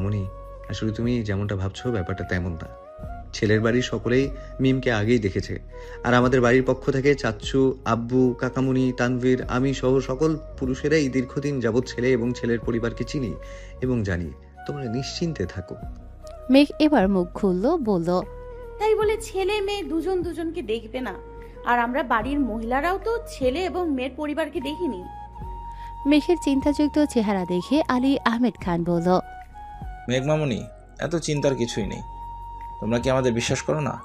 মামুনি, আসলে তুমি যেমনটা ভাবছো ব্যাপারটা তেমন না। ছেলের বাড়ির সকলেই মিমকে আগেই দেখেছে, আর আমাদের বাড়ির পক্ষ থেকে চাচ্চু, আব্বু, কাকামুনি, তানভীর, আমি সহ সকল পুরুষেরাই দীর্ঘদিন যাবৎ ছেলে এবং ছেলের পরিবারকে চিনি এবং জানি। তোমরা নিশ্চিন্তে থাকো। মেঘ এবার মুখ খুলল, বলল, তাই বলে ছেলে মেয়ে দুজন দুজনকে দেখবে না? আর আমরা বাড়ির মহিলারাও তো ছেলে এবং মেয়ের পরিবারকে দেখিনি। মেঘের চিন্তাযুক্ত চেহারা দেখে আলী আহমেদ খান বলল, মেঘ মামুনি, এত চিন্তার কিছুই নেই। তোমরা কি আমাদের বিশ্বাস করো না?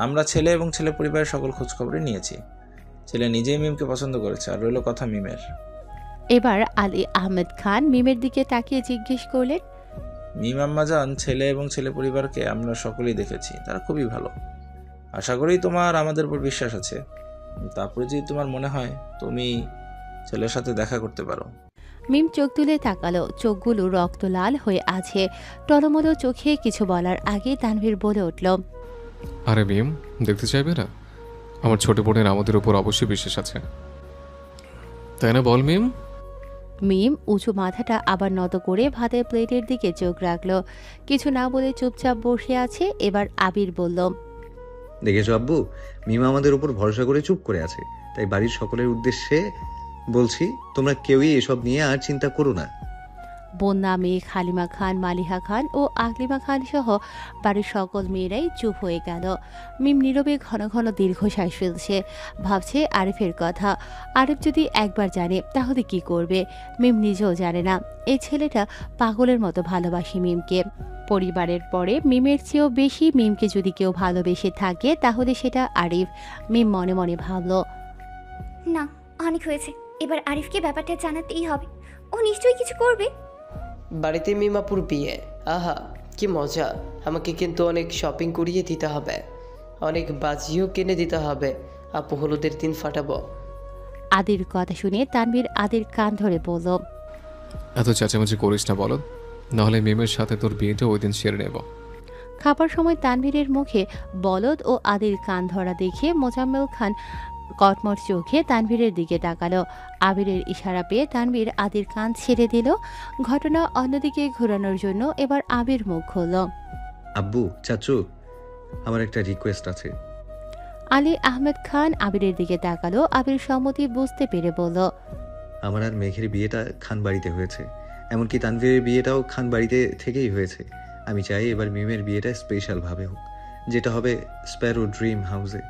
আমরা ছেলে এবং ছেলে পরিবারের সকল খোঁজখবরই নিয়েছি। ছেলে নিজেই মিমকে পছন্দ করেছে, আর রইল কথা মিমের। এবার আলী আহমেদ খান মিমের দিকে তাকিয়ে জিজ্ঞেস করলেন, মিম আম্মাজান ছেলে এবং ছেলে পরিবারকে আমরা সকলেই দেখেছি, তারা খুবই ভালো। আশা করি তোমার আমাদের উপর বিশ্বাস আছে। তারপরে যদি তোমার মনে হয় তুমি ছেলের সাথে দেখা করতে পারো। মিম চোখ তুলে তাকালো, চোখগুলো রক্ত লাল হয়ে আছে। টলমলো চোখে কিছু বলার আগে তানভীর বলে উঠল, আরে মিম, দেখতে চাইবে না? আমার ছোট বোনের আমাদের উপর অবশ্যই বিশ্বাস আছে, তাই না বল মিম? মিম উঁচু মাথাটা আবার নত করে ভাতের প্লেটের দিকে চোখ রাখলো। কিছু না বলে চুপচাপ বসে আছে। এবার আবির বলল, দেখেছো আব্বু, মিম আমাদের উপর ভরসা করে চুপ করে আছে। তাই বাড়ির সকলের উদ্দেশ্যে বলছি, তোমরা কেউই এসব নিয়ে আর চিন্তা করো না। বন্যা, মেয়ে, হালিমা খান, মালিহা খান ও আকলিমা খান সহ বাড়ির সকল মেয়েরাই চুপ হয়ে গেল। মিম নীরবে ঘন ঘন দীর্ঘশ্বাস ফেলছে, ভাবছে আরিফের কথা। আরিফ যদি একবার জানে তাহলে কি করবে? মিম নিজেও জানে না। এই ছেলেটা পাগলের মতো ভালোবাসে মিমকে। পরিবারের পরে মিমের চেয়েও বেশি মিমকে যদি কেউ ভালোবেসে থাকে তাহলে সেটা আরিফ। মিম মনে মনে ভাবল, না, অনেক হয়েছে, এবার আরিফকে ব্যাপারটা জানাতেই হবে। ও নিশ্চয়ই কিছু করবে। বাড়িতে মিমাপুর বিয়ে, আহা কি মজা! আমাকে কিন্তু অনেক শপিং করিয়ে দিতে হবে, অনেক বাজিও কিনে দিতে হবে। আপু হলুদের দিন ফাটাবো। আদির কথা শুনে তানভীর আদির কান ধরে বলল, এত চেঁচামেচি করিস না বলো, নাহলে মিমের সাথে তোর বিয়েটা ওই দিন সেরে নেব। খাবার সময় তানভীরের মুখে বলদ ও আদির কান ধরা দেখে মোজাম্মেল খান কটমট চোখে তানভীরের দিকে তাকালো। আবিরের ইশারা পেয়ে তানভীর আদির কান ছেড়ে দিল। ঘটনা অন্যদিকে ঘোরানোর জন্য এবার আবির মুখ খুলল, আব্বু, চাচু, আমার একটা রিকোয়েস্ট আছে। আলী আহমেদ খান আবিরের দিকে তাকালো। আবির সম্মতি বুঝতে পেরে বলল, আমার আর মেঘের বিয়েটা খান বাড়িতে হয়েছে, এমনকি তানভীরের বিয়েটাও খান বাড়িতে থেকেই হয়েছে। আমি চাই এবার মিমের বিয়েটা স্পেশাল ভাবে হোক, যেটা হবে স্প্যারো ড্রিম হাউসে।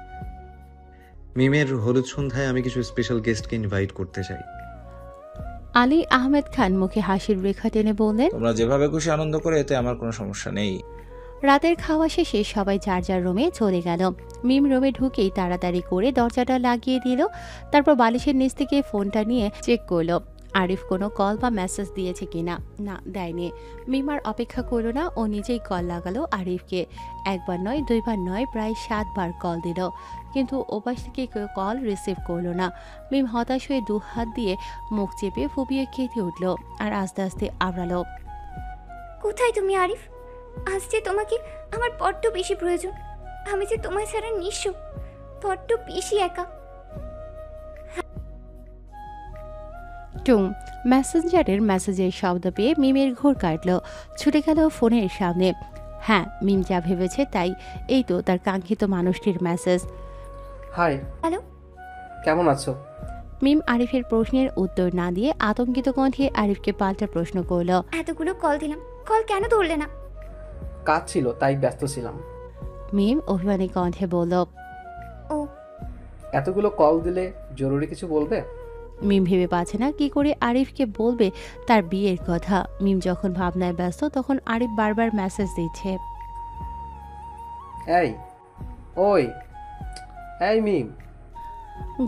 মিমের হলুদ সন্ধ্যায় আমি কিছু স্পেশাল গেস্টকে ইনভাইট করতে চাই। আলী আহমেদ খান মুখে হাসির রেখা টেনে বললেন, তোমরা যেভাবে খুশি আনন্দ করে, এতে আমার কোনো সমস্যা নেই। রাতের খাওয়া শেষে সবাই যার যার রুমে চলে গেল। মিম রুমে ঢুকেই তাড়াতাড়ি করে দরজাটা লাগিয়ে দিল। তারপর বালিশের নিচ থেকে ফোনটা নিয়ে চেক করলো আরিফ কোনো কল বা মেসেজ দিয়েছে কিনা। না, দেয়নি। মিম আর অপেক্ষা করলো না, ও নিজেই কল লাগালো আরিফকে। একবার নয়, দুইবার নয়, প্রায় 7 বার কল দিল, কিন্তু ওপাশ থেকে কেউ কল রিসিভ করলো না। মিম হতাশ হয়ে 2 হাত দিয়ে মুখ চেপে ফুপিয়ে কেঁদে উঠল আর আস্তে আস্তে আওড়ালো, কোথায় তুমি আরিফ? আজ যে তোমাকে আমার বড্ড বেশি প্রয়োজন। আমি যে তোমায় ছাড়া নিঃস্ব, বড্ড বেশি একা। টুম মেসেঞ্জারের মেসেজের শব্দ পেয়ে মিমের ঘোর কাটল, ছুটে গেল ফোনের সামনে। হ্যাঁ, মিম যা ভেবেছে তাই। এই তো তার কাঙ্ক্ষিত মানুষটির মেসেজ। হাই, হ্যালো, কেমন আছো? মিম আরিফের প্রশ্নের উত্তর না দিয়ে আতঙ্কিত কণ্ঠে আরিফকে পাল্টা প্রশ্ন করল, এতগুলো কল দিলাম, কল কেন ধরলে না? কাজ ছিল তাই ব্যস্ত ছিলাম। মিম অভিমানী কণ্ঠে বলল, ও, এতগুলো কল দিলে জরুরি কিছু বলবে? মিম ভেবে পাচ্ছে না কি করে আরিফকে বলবে তার বিয়ের কথা। মিম যখন ভাবনায় ব্যস্ত তখন আরিফ বারবার মেসেজ দিচ্ছে, এই, ওই, এই মিম।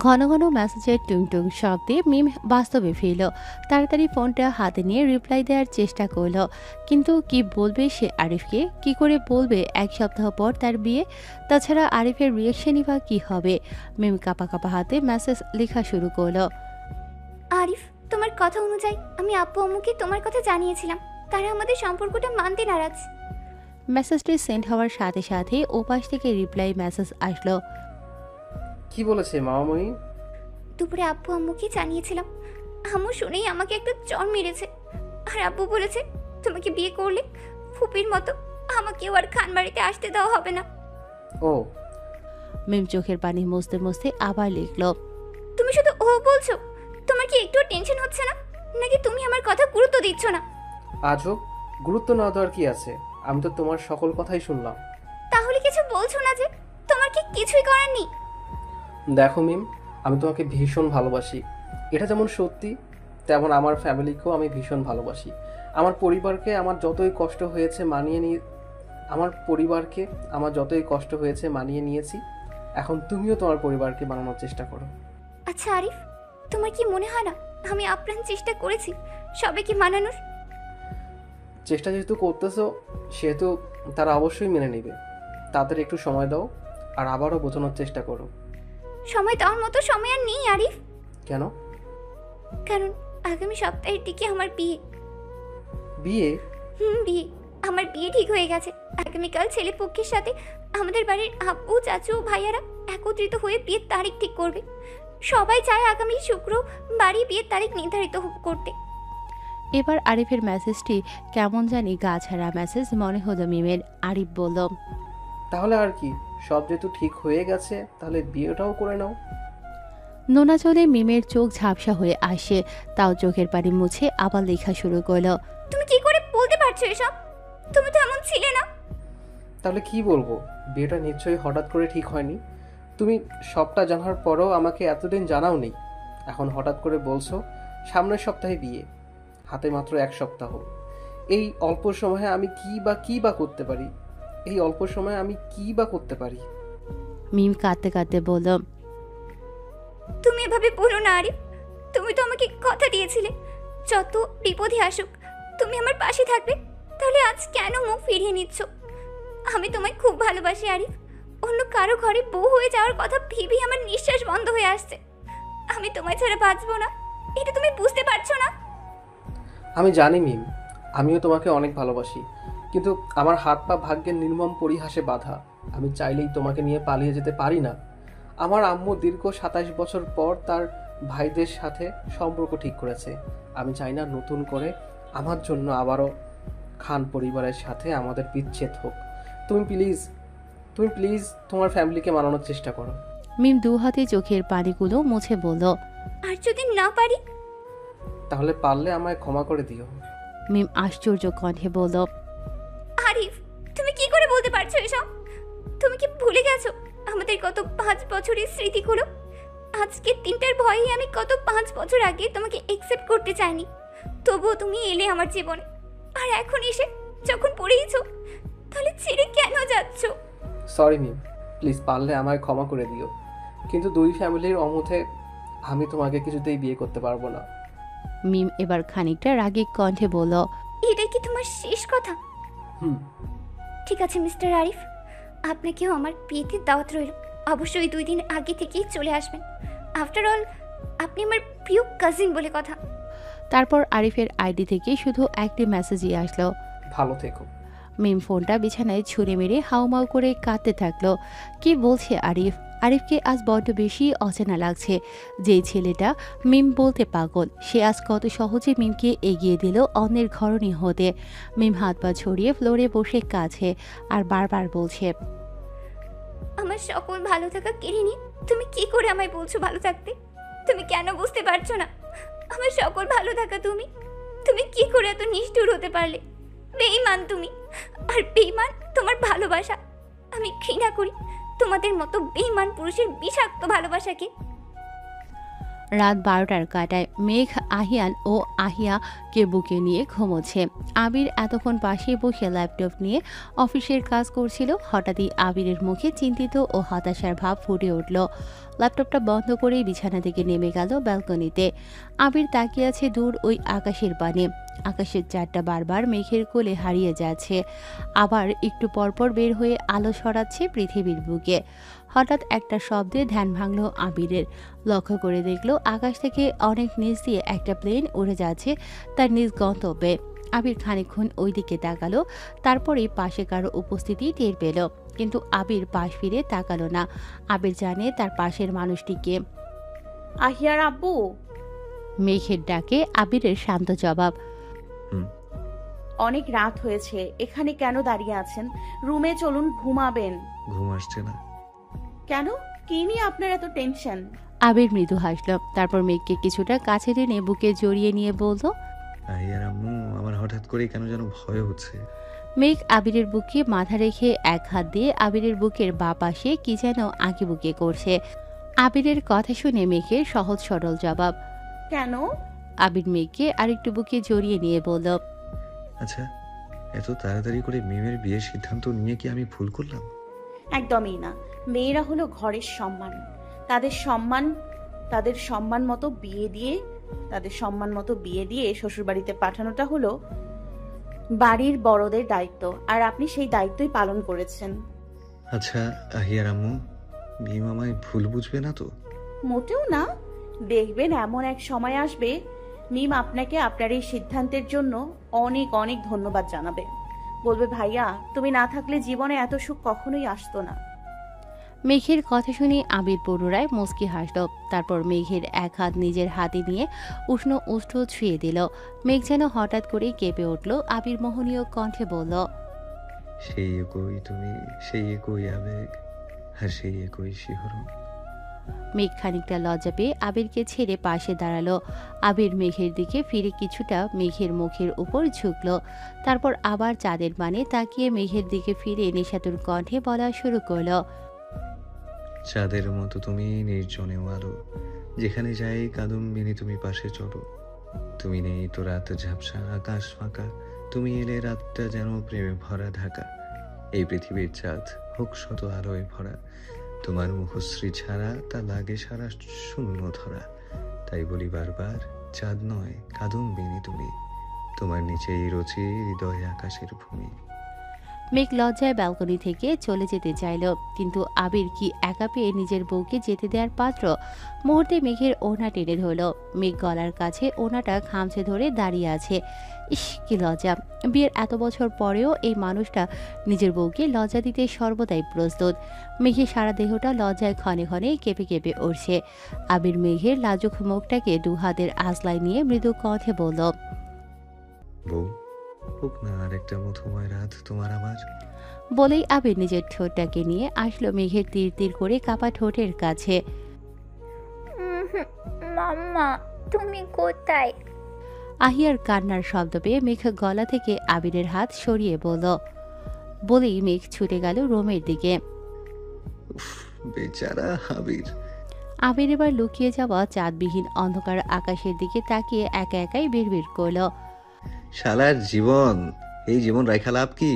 ঘন ঘন মেসেজের টুংটুং শব্দে মিম বাস্তবে ফিরল। তাড়াতাড়ি ফোনটা হাতে নিয়ে রিপ্লাই দেওয়ার চেষ্টা করল, কিন্তু কি বলবে সে আরিফকে? কি করে বলবে 1 সপ্তাহ পর তার বিয়ে? তাছাড়া আরিফের রিয়েকশনই বা কী হবে? মিম কাঁপা কাঁপা হাতে মেসেজ লেখা শুরু করলো, আরিফ, তোমার কথা অনুযায়ী আমি আব্বু আম্মুকে তোমার কথা জানিয়েছিলাম, তারা আমাদের সম্পর্কটা মানতে নারাজ। মেসেজটি সেন্ড হওয়ার সাথে সাথে ওপাশ থেকে রিপ্লাই মেসেজ আসলো, কি বলেছে মামামণি? দুপুরে আব্বু আম্মুকে জানিয়েছিলাম, আম্মু শুনেই আমাকে একটা চড় মেরেছে। আর আব্বু বলেছে তোমাকে বিয়ে করলে ফুপির মতো আমাকেও আর খানবাড়িতে আসতে দেওয়া হবে না। ও মিম চোখের পানি মুছতে মুছতে আবার লিখল, তুমি শুধু ও বলছো? তোমার কি একটু টেনশন হচ্ছে না, নাকি তুমি আমার কথা গুরুত্ব দিচ্ছ না? আজব, গুরুত্ব না দেওয়ার কি আছে? আমি তো তোমার সকল কথাই শুনলাম। তাহলে কিছু বলছো না যে? তোমার কি কিছুই করার নেই? দেখো মিম, আমি তোমাকে ভীষণ ভালোবাসি। এটা যেমন সত্যি, তেমন আমার ফ্যামিলিকেও আমি ভীষণ ভালোবাসি। আমার পরিবারকে আমার যতই কষ্ট হয়েছে মানিয়ে নিয়েছি। এখন তুমিও তোমার পরিবারকে বানানোর চেষ্টা করো। আচ্ছা আরিফ, তোমার কি মনে হয় না আমি আপ্রাণ চেষ্টা করেছি সবাইকে মানানোর? চেষ্টা যেহেতু করতেছো, সেহেতু তারা অবশ্যই মেনে নেবে। তাদের একটু সময় দাও আর আবারও বোঝানোর চেষ্টা করো। সময় দেওয়ার মতো সময় আর নেই আরিফ। কেন? কারণ আগামী সপ্তাহের দিকে আমার বিয়ে। বিয়ে? বিয়ে। আমার বিয়ে ঠিক হয়ে গেছে। আগামীকাল ছেলে পক্ষের সাথে আমাদের বাড়ির আব্বু, চাচু, ভাইয়ারা একত্রিত হয়ে বিয়ের তারিখ ঠিক করবে। সবাই চায় আগামী শুক্রবারই বিয়ের তারিখ নির্ধারিত করতে। এবার আরিফের মেসেজটি কেমন জানি গা ছাড়া মেসেজ মনে হলো মিমের। আরিফ বলল, তাহলে আর কি, সব যেহেতু ঠিক হয়ে গেছে তাহলে বিয়েটাও করে নাও। নোনা চলে মিমের চোখ ঝাপসা হয়ে আসে, তাও চোখের পানি মুছে আবার লেখা শুরু করলো। তুমি কি করে বলতে পারছো এসব? তুমি তো এমন ছিলে না। তাহলে কি বলবো? বিয়েটা নিশ্চয়ই হঠাৎ করে ঠিক হয়নি। তুমি সবটা জানার পরেও আমাকে এতদিন জানাওনি। এখন হঠাৎ করে বলছো সামনের সপ্তাহে বিয়ে। হাতে মাত্র 1 সপ্তাহ। এই অল্প সময়ে আমি কি বা করতে পারি? মিম কাঁদতে কাঁদতে বলল, তুমি এভাবে বলো না আরিফ। তুমি তো আমাকে কথা দিয়েছিলে যত বিপদই আসুক তুমি আমার পাশে থাকবে। তাহলে আজ কেন মুখ ফিরিয়ে নিচ্ছ? আমি তোমায় খুব ভালোবাসি আরিফ। অন্য কারো ঘরে বউ হয়ে যাওয়ার কথা ভেবেই আমার নিঃশ্বাস বন্ধ হয়ে আসছে। আমি তোমায় ছাড়া বাঁচবো না, এটা তুমি বুঝতে পারছো না? আমি জানি মিম, আমিও তোমাকে অনেক ভালোবাসি, কিন্তু আমার হাত পা ভাগ্যের নির্মম পরিহাসে বাঁধা। আমি চাইলেই তোমাকে নিয়ে পালিয়ে যেতে পারি না। আমার আম্মু দীর্ঘ 27 বছর পর তার ভাইদের সাথে সম্পর্ক ঠিক করেছে। আমি চাই না নতুন করে আমার জন্য আবারও খান পরিবারের সাথে আমাদের বিচ্ছেদ হোক। তুমি প্লিজ তোমার ফ্যামিলিকে মানানোর চেষ্টা করো। মিম দু হাতে চোখের পানিগুলো মুছে বলল, আর যদি না পারি? তাহলে পারলে আমায় ক্ষমা করে দিও। মিম আশ্চর্য কণ্ঠে বলল, আরিফ, তুমি কি করে বলতে পারছো এসব? তুমি কি ভুলে গেছো আমাদের গত 5 বছরের স্মৃতিগুলো? আজকে 3টার ভয়ে আমি গত 5 বছর আগে তোমাকে একসেপ্ট করতে চাইনি, তবুও তুমি এলে আমার জীবনে। আর এখন এসে যখন পড়েইছো, তাহলে ছেড়ে কেন যাচ্ছ? সরি মিম, প্লিজ পারলে আমায় ক্ষমা করে দিও। কিন্তু 2 ফ্যামিলির অমতে আমি তোমাকে কিছুতেই বিয়ে করতে পারবো না। মিম এবার খানিকটা রাগী কণ্ঠে বলল, এটাই কি তোমার শেষ কথা? হুম। ঠিক আছে মিস্টার আরিফ, আপনাকেও আমার বিয়েতে দাওয়াত রইল। অবশ্যই 2 দিন আগে থেকেই চলে আসবেন। আফটার অল আপনি আমার প্রিয় কাজিন বলে কথা। তারপর আরিফের আইডি থেকে শুধু একটি মেসেজই আসলো, ভালো থেকো। মিম ফোনটা বিছানায় ছুঁড়ে মেরে হাউমাউ করে কাঁদতে থাকলো। কি বলছে আরিফ? আরিফকে আজ বড্ড বেশি অচেনা লাগছে। যেই ছেলেটা মিম বলতে পাগল, সে আজ কত সহজে মিমকে এগিয়ে দিল অন্যের ঘরণী হতে। মিম হাত পা ছড়িয়ে ফ্লোরে বসে কাছে আর বারবার বলছে, আমার সকল ভালো থাকা কেড়ে নিয়ে তুমি কি করে আমায় বলছো ভালো থাকতে? তুমি কেন বুঝতে পারছো না? আমার সকল ভালো থাকা তুমি কি করে এত নিষ্ঠুর হতে পারলে? বেঈমান তুমি, আর বেঈমান তোমার ভালোবাসা। আমি ঘৃণা করি তোমাদের মতো বেঈমান পুরুষের বিষাক্ত ভালোবাসাকে। রাত 12টার কাটায় মেঘ আহিয়ান ও আহিয়াকে বুকে নিয়ে ঘুমোচ্ছে। আবির এতক্ষণ পাশে বসে ল্যাপটপ নিয়ে অফিসের কাজ করছিল। হঠাৎই আবিরের মুখে চিন্তিত ও হতাশার ভাব ফুটে উঠল। ল্যাপটপটা বন্ধ করে বিছানা থেকে নেমে গেল ব্যালকনিতে। আবির তাকিয়ে আছে দূর ওই আকাশের পানে। আকাশের চাঁদটা বারবার মেঘের কোলে হারিয়ে যাচ্ছে, আবার একটু পরপর বের হয়ে আলো ছড়াচ্ছে পৃথিবীর বুকে। হঠাৎ একটা শব্দে ধ্যান ভাঙল আবিরের। লক্ষ্য করে দেখল আকাশ থেকে অনেক নিচ দিয়ে একটা প্লেন উড়ে যাচ্ছে তার নিজ গন্তব্যে। আবির খানিকক্ষণ ওই দিকে তাকালো, তারপরে পাশে কারো উপস্থিতি টের পেল, কিন্তু আবির পাশ ফিরে তাকালো না। আবির জানে তার পাশের মানুষটিকে। আহিয়ার আব্বু। মেঘের ডাকে আবিরের শান্ত জবাব। অনেক রাত হয়েছে, এখানে কেন দাঁড়িয়ে আছেন? রুমে চলুন, ঘুমাবেন। ঘুম আসছে না। কেন? কি নিয়ে আপনার এত টেনশন? আবির মৃদু হাসল, তারপর মেঘকে কিছুটা কাছে টেনে বুকে জড়িয়ে নিয়ে বলল। আহিয়ার আম্মু, আমার হঠাৎ করে কেন যেন ভয় হচ্ছে। মেঘ আবিরের বুকে মাথা রেখে এক হাত দিয়ে আবিরের বুকের বাঁ পাশে কি যেন আঁকিবুকি করছে। আবিরের কথা শুনে মেঘের সহজ সরল জবাব। কেন? আবির মেঘকে আরেকটু বুকে জড়িয়ে নিয়ে বলল। আচ্ছা, এত তাড়াতাড়ি করে মিমের বিয়ের সিদ্ধান্ত নিয়ে কি আমি ভুল করলাম? একদমই না। মেয়েরা হলো ঘরের সম্মান। তাদের সম্মান মতো বিয়ে দিয়ে শ্বশুরবাড়িতে পাঠানোটা হলো বাড়ির বড়দের দায়িত্ব, আর আপনি সেই দায়িত্বই পালন করেছেন। আচ্ছা আহিয়ার আম্মু, মিম আমায় ভুল বুঝবে না তো? মোটেও না। দেখবেন এমন এক সময় আসবে মিম আপনাকে আপনার এই সিদ্ধান্তের জন্য অনেক অনেক ধন্যবাদ জানাবে। বলবে, ভাইয়া তুমি না থাকলে জীবনে এত সুখ কখনোই আসতো না। মেঘের কথা শুনে আবির পুনরায় মুচকি হাসল, তারপর মেঘের এক হাত নিজের হাতে নিয়ে উষ্ণ উষ্ঠ ছুঁয়ে দিল। মেঘ যেন হঠাৎ করে কেঁপে উঠল। আবির মোহনীয় কণ্ঠে বলল। সেই একই তুমি, সেই একই আবেগ, আর সেই একই শিহরণ। মেঘ খানিকটা লজ্জা পেয়ে আবিরকে ছেড়ে পাশে দাঁড়ালো। আবির মেঘের দিকে ফিরে কিছুটা মেঘের মুখের উপর ঝুঁকল, তারপর আবার চাঁদের মানে তাকিয়ে মেঘের দিকে ফিরে নিশাতুর কণ্ঠে বলা শুরু করলো। চাঁদের মতো তুমি নির্জনেও আলো, যেখানে যাই কাদম্বিনী তুমি পাশে চলো। তুমি নেই তো রাত ঝাপসা, আকাশ ফাঁকা, তুমি এলে রাতটা যেন প্রেমে ভরা ঢাকা। এই পৃথিবীর চাঁদ হোক শত আলোয় ভরা, তোমার মুখশ্রী ছাড়া তা লাগে সারা শূন্য ধরা। তাই বলি বারবার, চাঁদ নয় কাদম্বিনী তুমি, তোমার নিচেই রচি হৃদয় আকাশের ভূমি। মেঘ লজ্জায় ব্যালকনি থেকে চলে যেতে চাইল, কিন্তু আবির কি একা পেয়ে নিজের বউকে যেতে দেওয়ার পাত্র? মুহূর্তে মেঘের ওড়না টেনে ধরল। মেঘ গলার কাছে ওড়নাটা খামচে ধরে দাঁড়িয়ে আছে। ইস, কি লজ্জা! বিয়ের এত বছর পরেও এই মানুষটা নিজের বউকে লজ্জা দিতে সর্বদাই প্রস্তুত। মেঘের সারা দেহটা লজ্জায় ক্ষণে ক্ষণে কেঁপে কেঁপে উঠছে। আবির মেঘের লাজুক মুখটাকে দু হাতের আঁচলায় নিয়ে মৃদু কণ্ঠে বলল। বউ, হোক না আর একটা মধুময় রাত তোমার আমার। বলেই আবির নিজের ঠোঁটটাকে নিয়ে আসলো মেঘের তীর তীর করে কাপা ঠোঁটের কাছে। মাম্মা, তুমি কোথায়? আহিয়ার কান্নার শব্দ পেয়ে মেঘ গলা থেকে আবিরের হাত সরিয়ে বলল। বলেই মেঘ ছুটে গেল রুমের দিকে। উফ, বেচারা আবির। আবির এবার লুকিয়ে যাওয়া চাঁদবিহীন অন্ধকার আকাশের দিকে তাকিয়ে একা একাই বিড়বিড় করল। শালার জীবন, এই জীবন রাখা লাভ কি?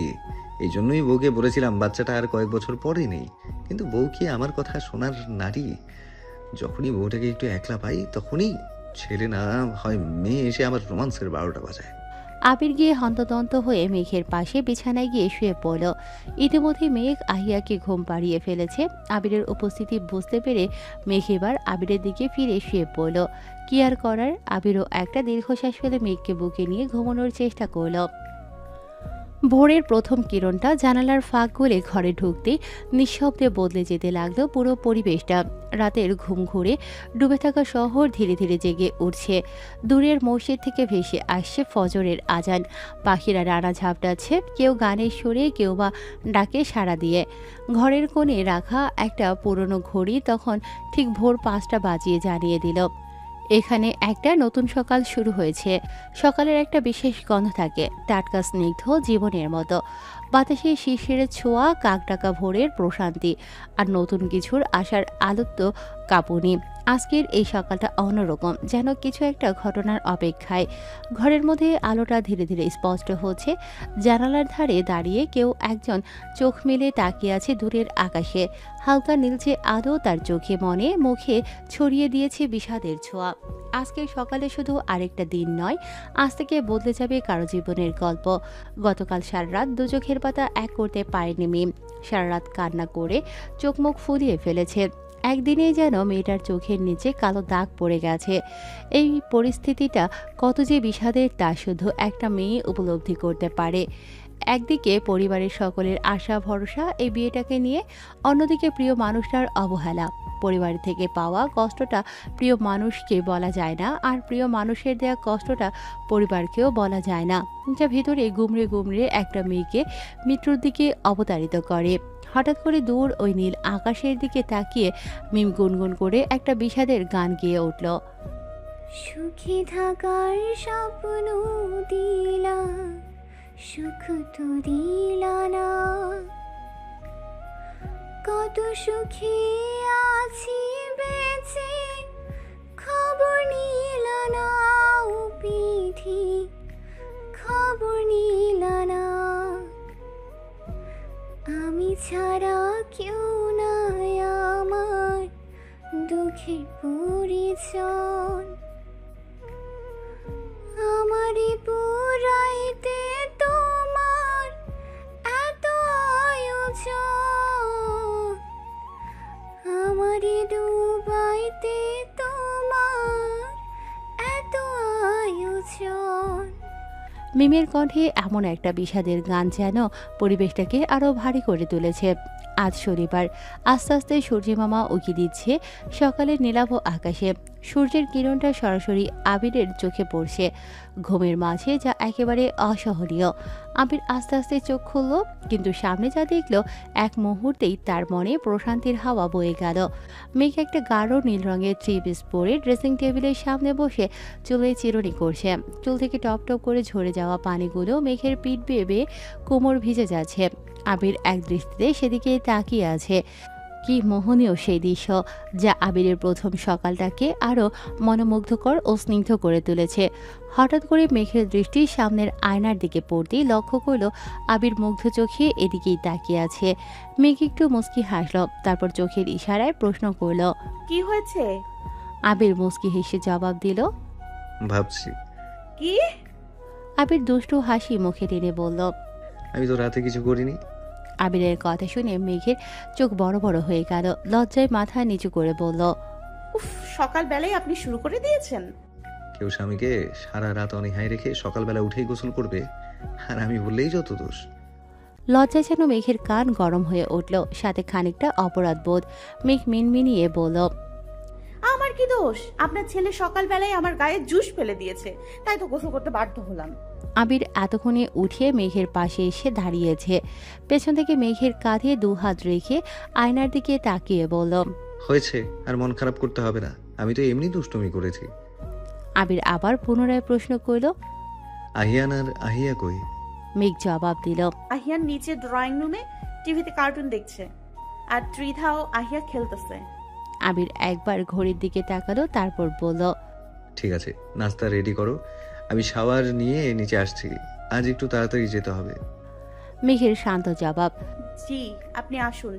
এই জন্যই বউকে বলেছিলাম বাচ্চাটা আর কয়েক বছর পরে নেই, কিন্তু বউ কি আমার কথা শোনার নারী? যখনই বউটাকে একটু একলা পাই, তখনই ছেলে না হয় মেয়ে এসে আমার রোমান্সের 12টা বাজায়। আবির গিয়ে হন্তদন্ত হয়ে মেঘের পাশে বিছানায় গিয়ে শুয়ে পড়ল। ইতিমধ্যে মেঘ আহিয়াকে ঘুম পাড়িয়ে ফেলেছে। আবিরের উপস্থিতি বুঝতে পেরে মেঘ এবার আবিরের দিকে ফিরে শুয়ে পড়ল। কি আর করার, আবিরও একটা দীর্ঘশ্বাস ফেলে মেঘকে বুকে নিয়ে ঘুমানোর চেষ্টা করল। ভোরের প্রথম কিরণটা জানালার ফাঁক গলে ঘরে ঢুকতে নিঃশব্দে বদলে যেতে লাগলো পুরো পরিবেশটা। রাতের ঘুম ঘুরে ডুবে থাকা শহর ধীরে ধীরে জেগে উঠছে। দূরের মসজিদ থেকে ভেসে আসছে ফজরের আজান। পাখিরা রানা ঝাপটাচ্ছে, কেউ গানের সুরে, কেউ বা ডাকে সাড়া দিয়ে। ঘরের কোণে রাখা একটা পুরনো ঘড়ি তখন ঠিক ভোর 5টা বাজিয়ে জানিয়ে দিল এখানে একটা নতুন সকাল শুরু হয়েছে। সকালের একটা বিশেষ গন্ধ থাকে, টাটকা স্নিগ্ধ জীবনের মতো। বাতাসে শিশির ছোঁয়া, কাকডাকা ভোরের প্রশান্তি, আর নতুন কিছুর আশার আলোত্ব কাঁপুনি। আজকের এই সকালটা অন্যরকম, যেন কিছু একটা ঘটনার অপেক্ষায়। ঘরের মধ্যে আলোটা ধীরে ধীরে স্পষ্ট হচ্ছে। জানালার ধারে দাঁড়িয়ে কেউ একজন চোখ মেলে তাকিয়ে আছে দূরের আকাশে। হালকা নীলচে আলো তার চোখে মনে মুখে ছড়িয়ে দিয়েছে বিষাদের ছোঁয়া। আজকের সকালে শুধু আরেকটা দিন নয়, আজ থেকে বদলে যাবে কারো জীবনের গল্প। গতকাল সারা রাত দু চোখের পাতা এক করতে পারেনি মিম। সারা রাত কান্না করে চোখ মুখ ফুলিয়ে ফেলেছে। একদিনেই যেন মেয়েটার চোখের নিচে কালো দাগ পড়ে গেছে। এই পরিস্থিতিটা কত যে বিষাদের তা শুধু একটা মেয়ে উপলব্ধি করতে পারে। একদিকে পরিবারের সকলের আশা ভরসা এই বিয়েটাকে নিয়ে, অন্যদিকে প্রিয় মানুষটার অবহেলা। পরিবার থেকে পাওয়া কষ্টটা প্রিয় মানুষকে বলা যায় না, আর প্রিয় মানুষের দেয়া কষ্টটা পরিবারকেও বলা যায় না, যা ভেতরে গুমড়ে গুমড়ে একটা মেয়েকে মৃত্যুর দিকে অবতারিত করে। হঠাৎ করে দূর ওই নীল আকাশের দিকে তাকিয়ে মিম গুনগুন করে একটা বিষাদের গান গেয়ে উঠল। সুখে থাকার স্বপ্ন দিলা, সুখ তো দিলা না, কত সুখে আছি বেঁচে, খবর নিলা না ও পিঠি, খবর নিলা না। আমি ছাড়া কেউ নাই আমার দুঃখের পরিজন, আমারই পুরাইতে তোমার এত আয়োজন, আমারই ডুবাইতে তোমার এত আয়োজন। মিমের কণ্ঠে এমন একটা বিষাদের গান যেন পরিবেশটাকে আরো ভারী করে তুলেছে। আজ শনিবার, আস্তে আস্তে সূর্যমামা উঁকি দিচ্ছে সকালের নীলাভ আকাশে। সূর্যের কিরণটা সরাসরি আবিরের চোখে পড়ছে ঘুমের মাঝে, যা একেবারে অসহনীয়। আবির আস্তে আস্তে চোখ খুলল, কিন্তু সামনে যা দেখলো এক মুহূর্তেই তার মনে প্রশান্তির হাওয়া বয়ে গেল। মেঘ একটা গাঢ় নীল রঙের থ্রি পিস পরে ড্রেসিং টেবিলের সামনে বসে চুলে চিরুনি করছে। চুল থেকে টপ টপ করে ঝরে যাওয়া পানিগুলো মেঘের পিঠ বেয়ে বেয়ে কোমর ভিজে যাচ্ছে। আবির এক দৃষ্টিতে সেদিকে তাকিয়ে আছে। কি মোহনীয় সেই দৃশ্য, যা আবিরের প্রথম সকালটাকে আরও মনোমুগ্ধকর ও স্নিগ্ধ করে তুলেছে। হঠাৎ করে মেঘের দৃষ্টি সামনের আয়নার দিকে পড়তেই লক্ষ্য করল আবির মুগ্ধ চোখে এদিকেই তাকিয়ে আছে। মেঘ একটু মুচকি হাসল, তারপর চোখের ইশারায় প্রশ্ন করল, কি হয়েছে? আবির মুচকি হেসে জবাব দিল, ভাবছি। কি? আবির দুষ্টু হাসি মুখে টেনে বলল, আমি তো রাতে কিছু করিনি। আবিরের কথা শুনে মেঘের চোখ বড় বড় হয়ে গেল। লজ্জায় মাথা নিচু করে বলল, উফ, সকালবেলায় আপনি শুরু করে দিয়েছেন। কেউ স্বামীকে সারা রাত অনীহায় রেখে সকালবেলা উঠেই গোসল করবে, আর আমি বললেই যত দোষ। লজ্জায় যেন মেঘের কান গরম হয়ে উঠল, সাথে খানিকটা অপরাধ বোধ। মেঘ মিনমিনিয়ে বলল, আমার কি দোষ? আপনার ছেলে সকালবেলায় আমার গায়ে জুস ফেলে দিয়েছে, তাই তো গোসল করতে বাধ্য হলাম। আবির এতক্ষণে উঠিয়ে মেঘের পাশে এসে দাঁড়িয়েছে। পেছন থেকে মেঘের কাঁধে দু হাত রেখে আয়নার দিকে তাকিয়ে বলল, হয়েছে, আর মন খারাপ করতে হবে না, আমি তো এমনি দুষ্টুমি করেছি। আবির আবার পুনরায় প্রশ্ন করল, আহিয়ান আর আহিয়া কই? মেঘ জবাব দিল, আহিয়ান নিচে ড্রয়িং রুমে টিভিতে কার্টুন দেখছে, আর ত্রিধাও আহিয়া খেলতেছে। আবির একবার ঘড়ির দিকে তাকালো, তারপর বলল, ঠিক আছে, নাস্তা রেডি করো, আমি শাওয়ার নিয়ে নিচে আসছি, আজ একটু তাড়াতাড়ি যেতে হবে। মেঘের শান্ত জবাব। জি, আপনি আসুন।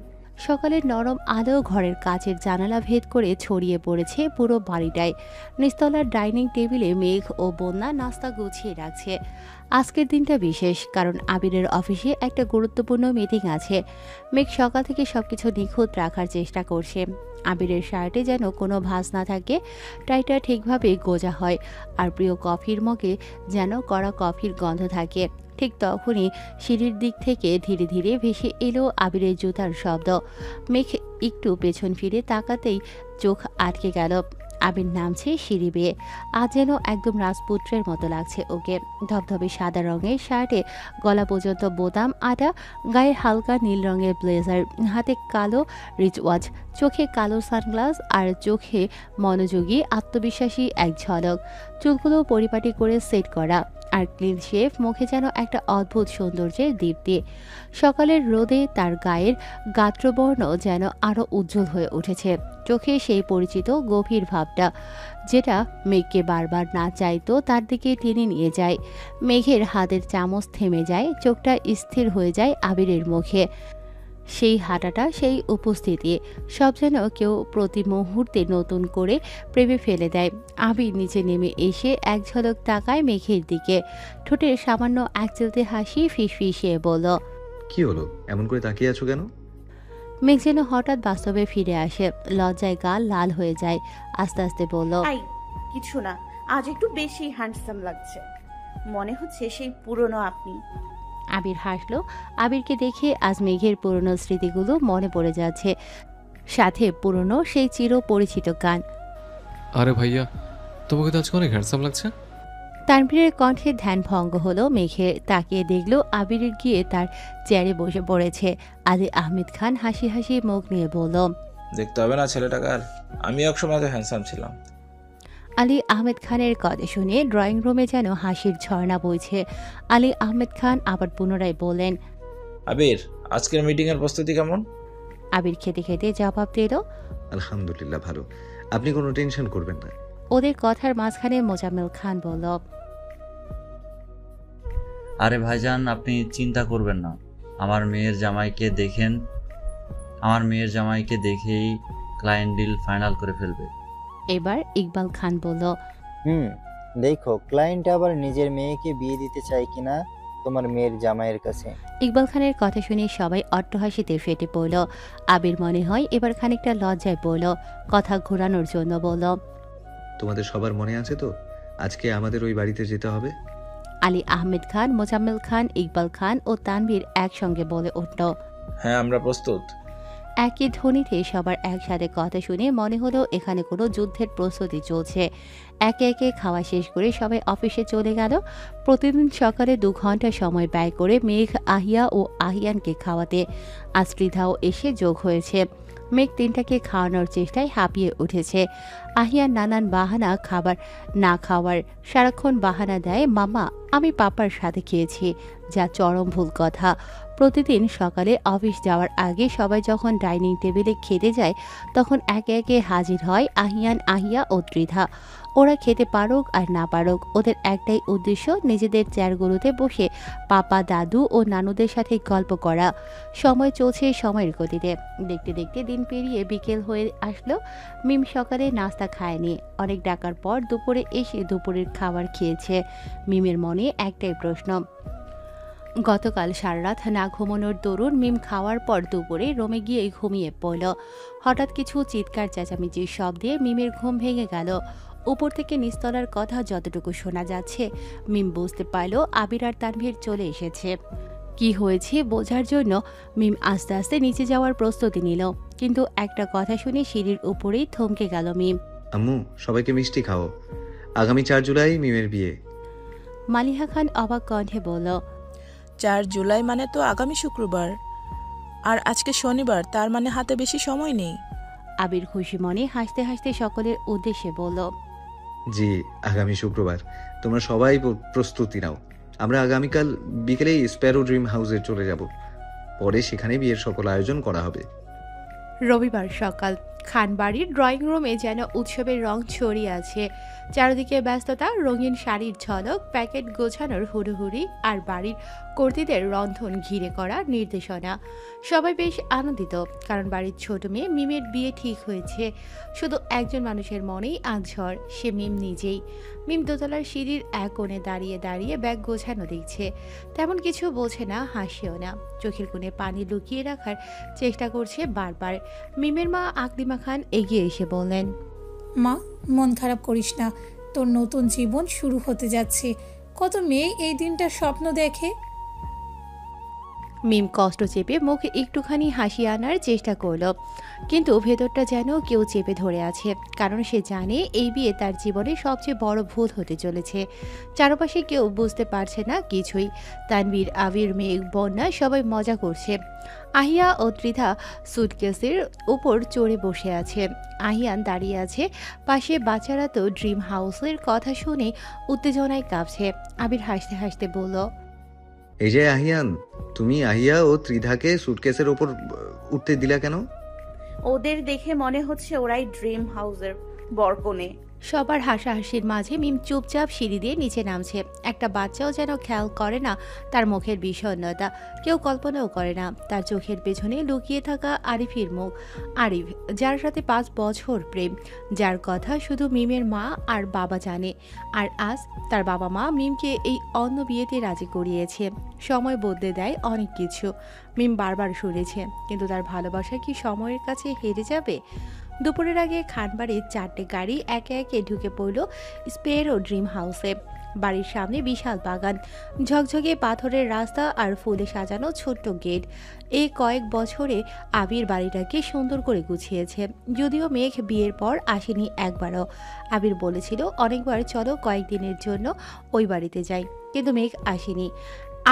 সকালের নরম আলো ঘরের কাচের জানালা ভেদ করে ছড়িয়ে পড়েছে পুরো বাড়িটায়। নিচতলার ডাইনিং টেবিলে মেঘ ও বন্যা নাস্তা গুছিয়ে রাখছে। আজকের দিনটা বিশেষ, কারণ আবিরের অফিসে একটা গুরুত্বপূর্ণ মিটিং আছে। মেঘ সকাল থেকে সবকিছু নিখুঁত রাখার চেষ্টা করছে। আবিরের শার্টে যেন কোনো ভাঁজ না থাকে, টাইটা ঠিকভাবে গোজা হয়, আর প্রিয় কফির মগে যেন কড়া কফির গন্ধ থাকে। ঠিক তখনই সিঁড়ির দিক থেকে ধীরে ধীরে ভেসে এলো আবিরের জুতার শব্দ। মেঘ একটু পেছন ফিরে তাকাতেই চোখ আটকে গেল। আবির নামছে সিঁড়ি বেয়ে। আজ যেন একদম রাজপুত্রের মতো লাগছে ওকে। ধবধবে সাদা রঙের শার্টে গলা পর্যন্ত বোতাম আটা, গায়ে হালকা নীল রঙের ব্লেজার, হাতে কালো রিচ ওয়াচ, চোখে কালো সানগ্লাস, আর চোখে মনোযোগী আত্মবিশ্বাসী এক ঝলক। চুলগুলো পরিপাটি করে সেট করা, আর ক্লিন শেভ, মুখে যেন একটা অদ্ভুত সৌন্দর্যের দীপ্তি। সকালের রোদে তার গায়ের গাত্রবর্ণ যেন আরো উজ্জ্বল হয়ে উঠেছে। চোখে সেই পরিচিত গভীর ভাবটা, যেটা মেঘকে বারবার না চাইতো তার দিকে টেনে নিয়ে যায়। মেঘের হাতের চামচ থেমে যায়, চোখটা স্থির হয়ে যায় আবিরের মুখে। সেই হাঁটাটা, সেই উপস্থিতি, সব যেন কেউ প্রতি মুহূর্তে নতুন করে প্রেমে ফেলে দেয়। আবির নিচে নেমে এসে এক ঝলক তাকায় মেঘের দিকে। ঠোঁটের সামান্য এক চিলতে হাসি ফিসফিসিয়ে বলল, কি হলো, এমন করে তাকিয়ে আছো কেন? মেঘ যেন হঠাৎ বাস্তবে ফিরে আসে, লজ্জায় গাল লাল হয়ে যায়। আস্তে আস্তে বলল, আই কিছু না, আজ একটু বেশি হ্যান্ডসাম লাগছে, মনে হচ্ছে সেই পুরনো আপনি। আবির হাসলো। আবিরকে দেখে আজ মেঘের পুরনো স্মৃতিগুলো মনে পড়ে যাচ্ছে, সাথে পুরনো সেই চির পরিচিত গান। আরে ভাইয়া, তোমাকে তো আজকে অনেক হ্যান্ডসাম লাগছে। তানভীরের কণ্ঠে ধ্যান ভঙ্গ হলো মেঘের। তাকিয়ে দেখলো আবির গিয়ে তার চেয়ারে বসে পড়েছে। আলী আহমেদ খান হাসি হাসি মুখ নিয়ে বলল, দেখতে হবে না ছেলেটাকার, আমি একসময় তো হ্যান্ডসাম ছিলাম। আলী আহমেদ খানের কথা শুনে ড্রয়িং রুমে যেন হাসির ঝর্ণা বইছে। আলী আহমেদ খান আবার পুনরায় বললেন, আবির, আজকের মিটিংয়ের প্রস্তুতি কেমন? আবির খেতে খেতে জবাব দিল, আলহামদুলিল্লাহ ভালো, আপনি কোনো টেনশন করবেন না। ওদের কথার মাঝখানে মোজাম্মেল খান বলল, আরে ভাইজান, আপনি চিন্তা করবেন না, আমার মেয়ের জামাইকে দেখেই ক্লায়েন্ট ডিল ফাইনাল করে ফেলবে। এবার ইকবাল খান বলল, দেখো ক্লায়েন্ট আবার নিজের মেয়েকে বিয়ে দিতে চায় কিনা তোমার মেয়ের জামাইয়ের কাছে। ইকবাল খানের কথা শুনে সবাই অট্টহাসিতে ফেটে পড়ল। আবির মনে হয় এবার খানিকটা লজ্জায় পড়ল, কথা ঘোরানোর জন্য বলল, তোমাদের সবার মনে আছে তো আজকে আমাদের ওই বাড়িতে যেতে হবে? আলী আহমেদ খান, মোজাম্মেল খান, ইকবাল খান ও তানভীর একসঙ্গে বলে উঠল। হ্যাঁ, আমরা প্রস্তুত। একই ধ্বনিতে সবার একসাথে কথা শুনে মনে হলো এখানে কোনো যুদ্ধের প্রস্তুতি চলছে। একে একে খাওয়া শেষ করে সবাই অফিসে চলে গেল। প্রতিদিন সকালে 2 ঘন্টা সময় ব্যয় করে মেঘ আহিয়া ও আহিয়ানকে খাওয়াতে আজ স্পৃধাও এসে যোগ হয়েছে। মেঘ 3টাকে খাওয়ানোর চেষ্টায় হাঁপিয়ে উঠেছে। আহিয়ান নানান বাহানা খাবার না খাওয়ার, সারাক্ষণ বাহানা দেয় মামা আমি পাপার সাথে খেয়েছি, যা চরম ভুল কথা। প্রতিদিন সকালে অফিস যাওয়ার আগে সবাই যখন ডাইনিং টেবিলে খেতে যায় তখন একে একে হাজির হয় আহিয়ান, আহিয়া ও ত্রিধা। ওরা খেতে পারুক আর না পারুক, ওদের একটাই উদ্দেশ্য নিজেদের চেয়ারগুলোতে বসে পাপা, দাদু ও নানুদের সাথে গল্প করা। সময় চলছে সময়ের গতিতে। দেখতে দেখতে দিন পেরিয়ে বিকেল হয়ে আসলো। মিম সকালে নাস্তা খায়নি, অনেক ডাকার পর দুপুরে এসে দুপুরের খাবার খেয়েছে। মিমের মনে একটাই প্রশ্ন, গতকাল সারা রাত না ঘুমানোর দরুন মিম খাওয়ার পর দুপুরে রুমে গিয়ে ঘুমিয়ে পড়ল। হঠাৎ কিছু চিৎকার চেঁচামেচির শব্দে মিমের ঘুম ভেঙে গেল। উপর থেকে নিচতলার কথা যতটুকু শোনা যাচ্ছে মিম বুঝতে পারল আবির আর তানভীর চলে এসেছে। কি হয়েছে বোঝার জন্য মিম আস্তে আস্তে নিচে যাওয়ার প্রস্তুতি নিল, কিন্তু একটা কথা শুনে সিঁড়ির উপরেই থমকে গেল মিম। আম্মু, সবাইকে মিষ্টি খাও, আগামী 4 জুলাই মিমের বিয়ে। মালিহা খান অবাক কণ্ঠে বলল, 4 জুলাই মানে তো আগামী শুক্রবার, আর আজকে শনিবার, তার মানে হাতে বেশি সময় নেই। আবির খুশি মনে হাসতে হাসতে সকলের উদ্দেশ্যে বলল, জি, আগামী শুক্রবার। তোমরা সবাই প্রস্তুতি নাও, আমরা আগামীকাল বিকেলেই স্প্যারো ড্রিম হাউসে চলে যাব, পরে সেখানে বিয়ের সকল আয়োজন করা হবে। রবিবার সকাল খানবাড়ির ড্রয়িং রুমে যেন উৎসবের রং ছড়িয়ে আছে। চারিদিকে ব্যস্ততা, রঙিন শাড়ির ঝলক, প্যাকেট গোছানোর হুড়োহুড়ি আর বাড়ির কর্তীদের রন্ধন ঘিরে করা নির্দেশনা। সবাই বেশ আনন্দিত, কারণ বাড়ির ছোট মেয়ে মিমের বিয়ে ঠিক হয়েছে। শুধু একজন মানুষের মনেই আজ ঝড়, সে মিম নিজেই। মিম দোতলার সিঁড়ির এক কোণে দাঁড়িয়ে দাঁড়িয়ে ব্যাগ গোছানো দেখছে, তেমন কিছু বোঝে না, হাসিও না, চোখের কোণে পানি লুকিয়ে রাখার চেষ্টা করছে বারবার। মিমের মা আকলিমা খান এগিয়ে এসে বললেন, মা, মন খারাপ করিস না, তোর নতুন জীবন শুরু হতে যাচ্ছে। কত মেয়ে এই দিনটার স্বপ্ন দেখে। মিম কষ্ট চেপে মুখে একটুখানি হাসি আনার চেষ্টা করল, কিন্তু ভেতরটা যেন কেউ চেপে ধরে আছে, কারণ সে জানে এই বিয়ে তার জীবনে সবচেয়ে বড় ভুল হতে চলেছে। চারপাশে কেউ বুঝতে পারছে না কিছুই। তানভীর, আবির, মেঘ, বন্যা সবাই মজা করছে। আহিয়া ও ত্রিধা সুটকেসের উপর চড়ে বসে আছে। আহিয়ান দাঁড়িয়ে আছে পাশে। বাচ্চারা তো ড্রিম হাউসের কথা শুনে উত্তেজনায় কাঁপছে। আবির হাসতে হাসতে বলল, এই যে আহিয়ান, তুমি আহিয়া ও ত্রিধাকে সুটকেসের ওপর উঠতে দিলা কেন? ওদের দেখে মনে হচ্ছে ওরাই ড্রিম হাউসের বরকনে। সবার হাসাহাসির মাঝে মিম চুপচাপ সিঁড়ি দিয়ে নিচে নামছে। একটা বাচ্চাও যেন খেয়াল করে না তার মুখের বিষণ্ণতা, কেউ কল্পনাও করে না তার চোখের পেছনে লুকিয়ে থাকা আরিফের মুখ। আরিফ, যার সাথে 5 বছর প্রেম, যার কথা শুধু মিমের মা আর বাবা জানে, আর আজ তার বাবা মা মিমকে এই অন্য বিয়েতে রাজি করিয়েছে। সময় বদলে দেয় অনেক কিছু, মিম বারবার শুনেছে, কিন্তু তার ভালোবাসা কি সময়ের কাছে হেরে যাবে? দুপুরের আগে খানবাড়ির 4টে গাড়ি একে একে ঢুকে পড়ল স্পেরো ড্রিম হাউসে। বাড়ির সামনে বিশাল বাগান, ঝকঝকে পাথরের রাস্তা আর ফুলে সাজানো ছোট্ট গেট। এই কয়েক বছরে আবির বাড়িটাকে সুন্দর করে গুছিয়েছে। যদিও মেঘ বিয়ের পর আসেনি একবারও। আবির বলেছিল অনেকবার চলো কয়েকদিনের জন্য ওই বাড়িতে যাই, কিন্তু মেঘ আসেনি।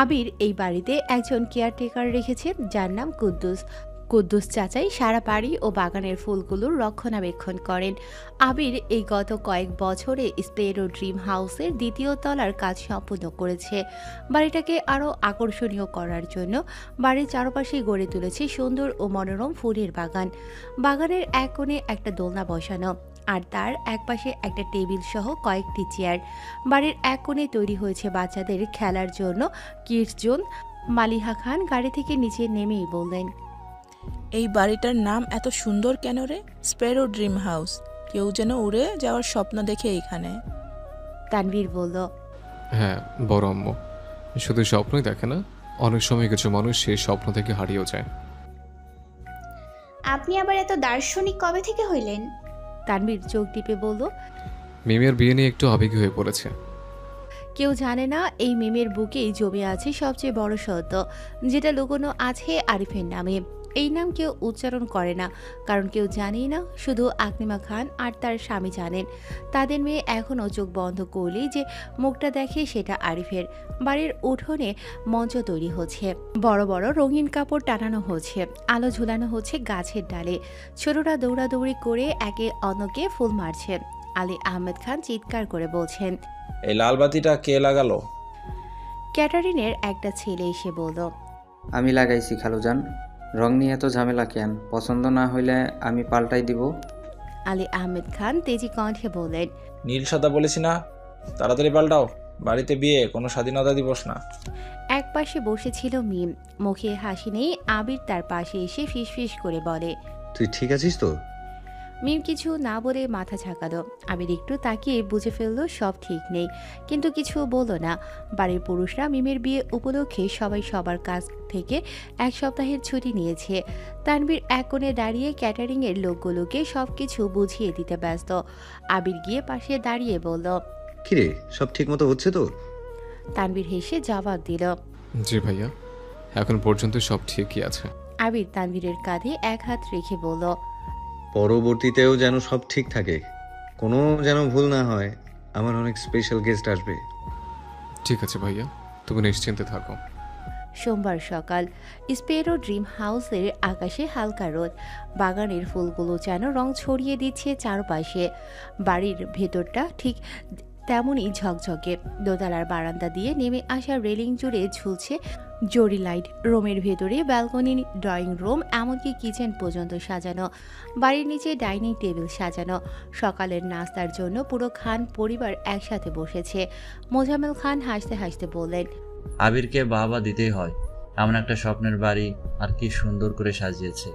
আবির এই বাড়িতে একজন কেয়ারটেকার রেখেছে যার নাম কুদ্দুস। কুদ্দুস চাচাই সারা বাড়ি ও বাগানের ফুলগুলোর রক্ষণাবেক্ষণ করেন। আবির এই গত কয়েক বছরে স্পেরো ড্রিম হাউসের 2য় তলার কাজ সম্পূর্ণ করেছে। বাড়িটাকে আরও আকর্ষণীয় করার জন্য বাড়ির চারপাশে গড়ে তুলেছে সুন্দর ও মনোরম ফুলের বাগান। বাগানের এক কোণে একটা দোলনা বসানো, আর তার একপাশে একটা টেবিল সহ কয়েকটি চেয়ার। বাড়ির এক কোণে তৈরি হয়েছে বাচ্চাদের খেলার জন্য কিডস জোন। মালিহা খান গাড়ি থেকে নিচে নেমেই বললেন, এই বাড়িটার নাম এত সুন্দর কেন রে? স্পেরো ড্রিম হাউস, কেউ যেন উড়ে যাওয়ার স্বপ্ন দেখে এখানে। তানভীর বলল, হ্যাঁ, বড় আম্মু শুধু স্বপ্নই দেখে না, অনেক সময় কিছু মানুষ সেই স্বপ্ন থেকে হারিয়েও যায়। আপনি আবার এত দার্শনিক কবে থেকে হইলেন? তানভীর চোখ টিপে বলল, মিমের বিয়ে নিয়ে একটু আবেগী হয়ে পড়েছে। কেউ জানে না এই মিমের বুকেই জমে আছে সবচেয়ে বড় সত্য, যেটা লুকোনো আছে আরিফের নামে। এই নাম কেউ উচ্চারণ করে না, কারণ কেউ জানেই না, শুধু আকলিমা খান আর তার স্বামী জানেন। তাদের মেয়ে এখনও চোখ বন্ধ করলেই যে মুখটা দেখে সেটা আরিফের। বাড়ির উঠোনে মঞ্চ তৈরি হচ্ছে, বড় বড় রঙিন কাপড় টানানো হচ্ছে, আলো ঝুলানো হচ্ছে গাছের ডালে। ছোটরা দৌড়াদৌড়ি করে একে অন্যকে ফুল মারছে। আলী আহমেদ খান চিৎকার করে বলছেন, এই লাল বাতিটা কে লাগালো? ক্যাটারিনের একটা ছেলে এসে বলল, আমি লাগাইছি খালুজান। রং নিয়ে এত ঝামেলা কেন? পছন্দ না হইলে আমি পাল্টাই দিব। আলী আহমেদ খান তেজি কণ্ঠে বললেন, নীল সাদা বলেছি না, তাড়াতাড়ি পাল্টাও, বাড়িতে বিয়ে, কোনো স্বাধীনতা দিবস না। এক পাশে বসেছিল মিম, মুখে হাসি নেই। আবির তার পাশে এসে ফিসফিস করে বলে, তুই ঠিক আছিস তো? মিম কিছু না বলে মাথা ঝাঁকালো। আবির একটু তাকিয়ে বুঝে ফেললো সব ঠিক নেই, কিন্তু কিছু বলল না। বাড়ির পুরুষরা মিমের বিয়ে উপলক্ষে সবাই সবার কাছ থেকে 1 সপ্তাহের ছুটি নিয়েছে। তানভীর এক কোণে দাঁড়িয়ে ক্যাটারিংয়ের লোকগুলোকে সবকিছু বুঝিয়ে দিতে ব্যস্ত। আবির গিয়ে পাশে দাঁড়িয়ে বলল, কিরে, সব ঠিক মতো হচ্ছে তো? তানভীর হেসে জবাব দিল, জি ভাইয়া, এখন পর্যন্ত সব ঠিকই আছে। আবির তানভীরের কাঁধে এক হাত রেখে বলল, পরবর্তীতেও যেন সব ঠিক থাকে, কোনো যেন ভুল না হয়। আমার অনেক স্পেশাল গেস্ট আসবে। ঠিক আছে ভাইয়া, তুমি নিশ্চিন্তে থাকো। সোমবার সকাল স্পেরো ড্রিম হাউসের আকাশে হালকা রোদ, বাগানের ফুলগুলো যেন রং ছড়িয়ে দিচ্ছে চারপাশে। বাড়ির ভেতরটা ঠিক তেমনই ঝকঝকে। দোতলার বারান্দা দিয়ে নেমে আসা রেলিং জুড়ে ঝুলছে জরি লাইট। রুমের ভেতরে ব্যালকনি, ড্রয়িং রুম, এমনকি কিচেন পর্যন্ত সাজানো। বাড়ির নিচে ডাইনিং টেবিল সাজানো। সকালের নাস্তার জন্য পুরো খান পরিবার একসাথে বসেছে। মোজাম্মেল খান হাসতে হাসতে বললেন, আবিরকে বাবা দিতেই হয়, এমন একটা স্বপ্নের বাড়ি, আর কি সুন্দর করে সাজিয়েছে।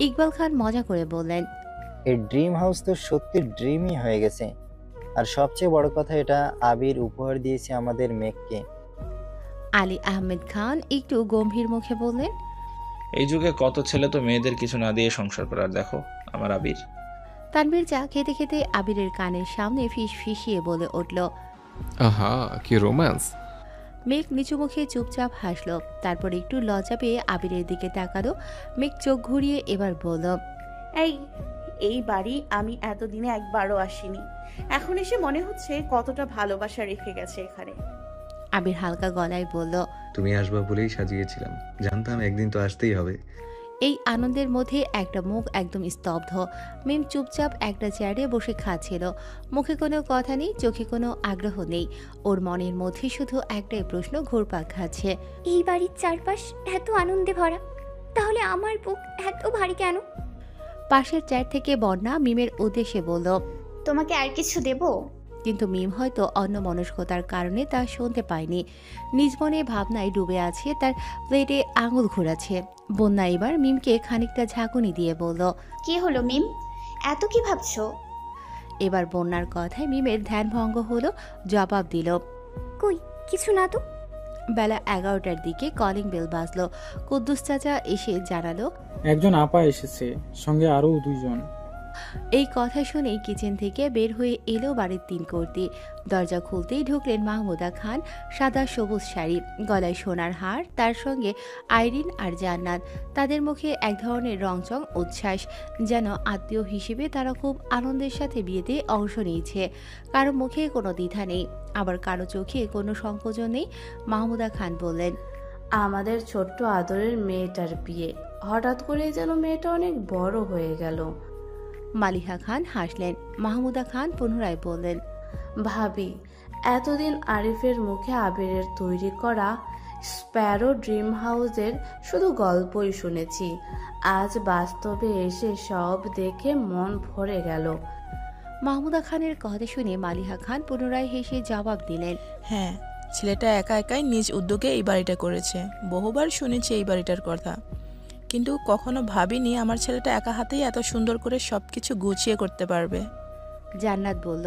ইকবাল খান মজা করে বললেন, এই ড্রিম হাউস তো সত্যি ড্রিমই হয়ে গেছে। আর সবচেয়ে বড় কথা, এটা আবির উপহার দিয়েছে আমাদের মেঘকে। আলী আহমেদ খান একটু গম্ভীর মুখে বললেন, এই যুগে কত ছেলে তো মেয়েদের কিছু না দিয়ে সংসার করার, দেখো আমার আবির। তানভীর চা খেতে খেতে আবিরের কানের সামনে ফিসফিসিয়ে বলে উঠল, আহা, কি রোম্যান্স। মেঘ নিচু মুখে চুপচাপ হাসলো, তারপর একটু লজ্জা পেয়ে আবিরের দিকে তাকালো। মেঘ চোখ ঘুরিয়ে এবার বলল, এই বাড়ি আমি এতদিনে একবারও আসিনি। এখন এসে মনে হচ্ছে কতটা ভালোবাসা রেখে গেছে এখানে। আবির হালকা গলায় বলল, তুমি আসবা বলেই সাজিয়েছিলাম, জানতাম একদিন তো আসতেই হবে। এই আনন্দের মধ্যে একটা মুখ একদম স্তব্ধ। মিম চুপচাপ একটা চেয়ারে বসে খাচ্ছিল, মুখে কোনো কথা নেই, চোখে কোনো আগ্রহ নেই। ওর মনের মধ্যে শুধু একটাই প্রশ্ন ঘুরপাক খাচ্ছে, এই বাড়ির চারপাশ এত আনন্দে ভরা, তাহলে আমার বুক এত ভারী কেন? পাশের চেয়ার থেকে বন্যা মিমের উদ্দেশ্যে বলল, তোমাকে আর কিছু দেব? কিন্তু মিম হয়তো অন্যমনস্কতার কারণে তা শুনতে পায়নি। নিজ মনে ভাবনায় ডুবে আছে, তার প্লেটে আঙুল ঘোরাচ্ছে। বন্যা এবার মিমকে খানিকটা ঝাঁকুনি দিয়ে বলল, কি হলো মিম, এত কি ভাবছো? এবার বন্যার কথায় মিমের ধ্যান ভঙ্গ হলো, জবাব দিল, কই কিছু না তো। বেলা 11টার দিকে কলিং বেল বাজলো। কুদ্দুস চাচা এসে জানালো, একজন আপা এসেছে, সঙ্গে আরও 2 জন। এই কথা শুনেই কিচেন থেকে বের হয়ে এলো বাড়ির 3 কর্তি। দরজা খুলতেই ঢুকলেন মাহমুদা খান, সাদা সবুজ শাড়ি, গলায় সোনার হার, তার সঙ্গে আইরিন আর জান্নাত। তাদের মুখে এক ধরনের রংচং উচ্ছ্বাস, যেন আত্মীয় হিসেবে তারা খুব আনন্দের সাথে বিয়েতে অংশ নিয়েছে। কারো মুখে কোনো দ্বিধা নেই, আবার কারো চোখে কোনো সংকোচন নেই। মাহমুদা খান বললেন, আমাদের ছোট্ট আদরের মেয়েটার বিয়ে, হঠাৎ করে যেন মেয়েটা অনেক বড় হয়ে গেল। মালিহা খান হাসলেন। মাহমুদা খান পুনরায় বললেন, ভাবি, এতদিন আরিফের মুখে আবিরের তৈরি করা স্প্যারো ড্রিম হাউসের শুধু গল্পই শুনেছি, আজ বাস্তবে এসে সব দেখে মন ভরে গেল। মাহমুদা খানের কথা শুনে মালিহা খান পুনরায় হেসে জবাব দিলেন, হ্যাঁ, ছেলেটা একা একাই নিজ উদ্যোগে এই বাড়িটা করেছে। বহুবার শুনেছি এই বাড়িটার কথা, কিন্তু কখনো ভাবিনি আমার ছেলেটা একা হাতেই এত সুন্দর করে সবকিছু গুছিয়ে করতে পারবে। জান্নাত বলল,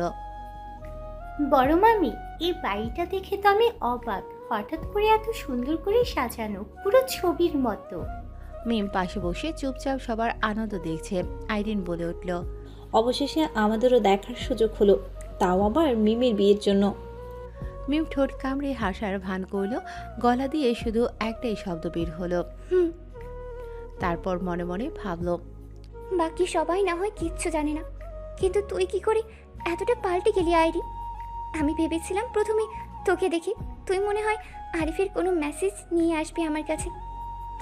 বড় মামি, এই বাড়িটা দেখে তো আমি অবাক। হঠাৎ করে এত সুন্দর করে সাজানো, পুরো ছবির মতো। মিম পাশে বসে চুপচাপ সবার আনন্দ দেখছে। আইরিন বলে উঠল, অবশেষে আমাদেরও দেখার সুযোগ হলো, তাও আবার মিমের বিয়ের জন্য। মিম ঠোঁট কামড়ে হাসার ভান করলো, গলা দিয়ে শুধু একটাই শব্দ বের হলো, তারপর মনে মনে ভাবল, বাকি সবাই না হয় কিচ্ছু জানে না, কিন্তু তুই কি করে এতটা পাল্টে গেলি আইরি? আমি ভেবেছিলাম প্রথমে তোকে দেখি তুই মনে হয় আরিফের কোনো মেসেজ নিয়ে আসবি আমার কাছে,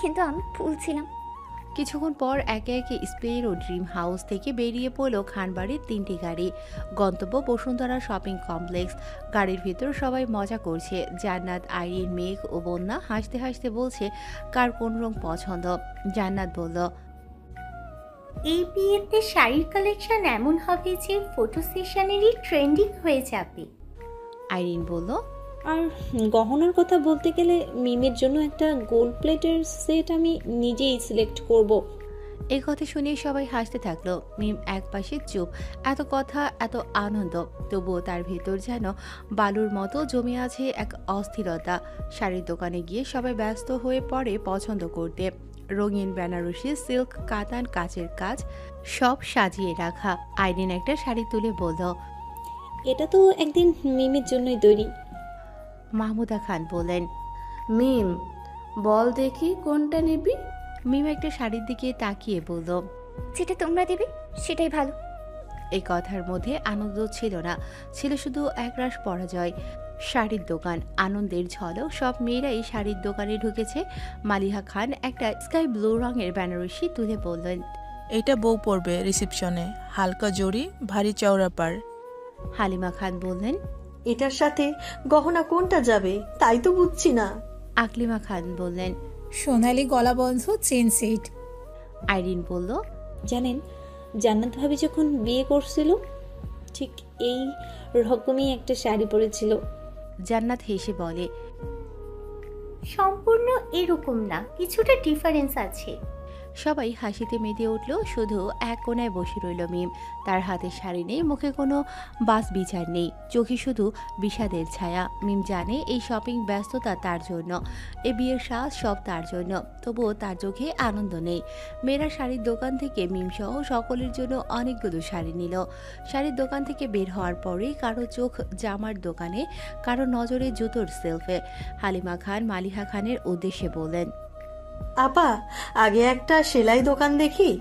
কিন্তু আমি ভুলছিলাম। কিছুক্ষণ পর একে একে স্পেরো ড্রিম হাউস থেকে বেরিয়ে পড়ল খানবাড়ির 3টি গাড়ি। গন্তব্য বসুন্ধরা শপিং কমপ্লেক্স। গাড়ির ভিতর সবাই মজা করছে। জান্নাত, আইরিন, মেঘ ও বন্যা হাসতে হাসতে বলছে কার কোন রং পছন্দ। জান্নাত বলল, এই বিয়েতে শাড়ির কালেকশন এমন হবে যে ফটো সেশনেরই ট্রেন্ডিং হয়ে যাবে। আইরিন বলল, আর গহনার কথা বলতে গেলে মিমের জন্য একটা গোল্ড প্লেটের সেট আমি নিজেই সিলেক্ট করব। এই কথা শুনে সবাই হাসতে থাকলো। মিম একপাশে চুপ। এত কথা, এত আনন্দ, তবুও তার ভেতর যেন বালুর মতো জমে আছে এক অস্থিরতা। শাড়ির দোকানে গিয়ে সবাই ব্যস্ত হয়ে পড়ে পছন্দ করতে। রঙিন বেনারসি, সিল্ক, কাতান, কাচের কাজ সব সাজিয়ে রাখা। আইরিন একটা শাড়ি তুলে বলল, এটা তো একদিন মিমের জন্যই তৈরি। মাহমুদা খান বললেন, মিম, বল দেখি কোনটা নিবি? মিম একটা শাড়ির দিকে তাকিয়ে বলল, যেটা তোমরা দেবে সেটাই ভালো। এই কথার মধ্যে আনন্দ ছিল না, ছিল শুধু একরাশ পরাজয়। শাড়ির দোকান, আনন্দের ঝলক। সব মেয়েরাই শাড়ির দোকানে ঢুকেছে। মালিহা খান একটা স্কাই ব্লু রঙের বেনারসি তুলে বললেন, এইটা বউ পরবে রিসেপশনে, হালকা জড়ি, ভারী চওড়া পার। হালিমা খান বললেন, এটার সাথে গহনা কোনটা যাবে তাই তো বুঝছি না। আকলিমা খান বললেন, সোনালি গলাবন্ধ চেন সেট। আইরিন বলল, জানেন জান্নাত ভাবি যখন বিয়ে করছিল ঠিক এই রকমই একটা শাড়ি পরেছিল। জান্নাত হেসে বলে, সম্পূর্ণ এরকম না, কিছুটা ডিফারেন্স আছে। সবাই হাসিতে মেতে উঠল। শুধু এক কোনায় বসে রইল মিম। তার হাতে শাড়ি নেই, মুখে কোনো বাস বিচার নেই, চোখে শুধু বিষাদের ছায়া। মিম জানে এই শপিং ব্যস্ততা তার জন্য, এ বিয়ের সাজ সব তার জন্য, তবুও তার চোখে আনন্দ নেই। মেয়েরা শাড়ির দোকান থেকে মিম সহ সকলের জন্য অনেকগুলো শাড়ি নিল। শাড়ির দোকান থেকে বের হওয়ার পরেই কারো চোখ জামার দোকানে, কারো নজরে জুতোর সেলফে। হালিমা খান মালিহা খানের উদ্দেশ্যে বললেন, আপা, আগে একটা সেলাই দোকান দেখি।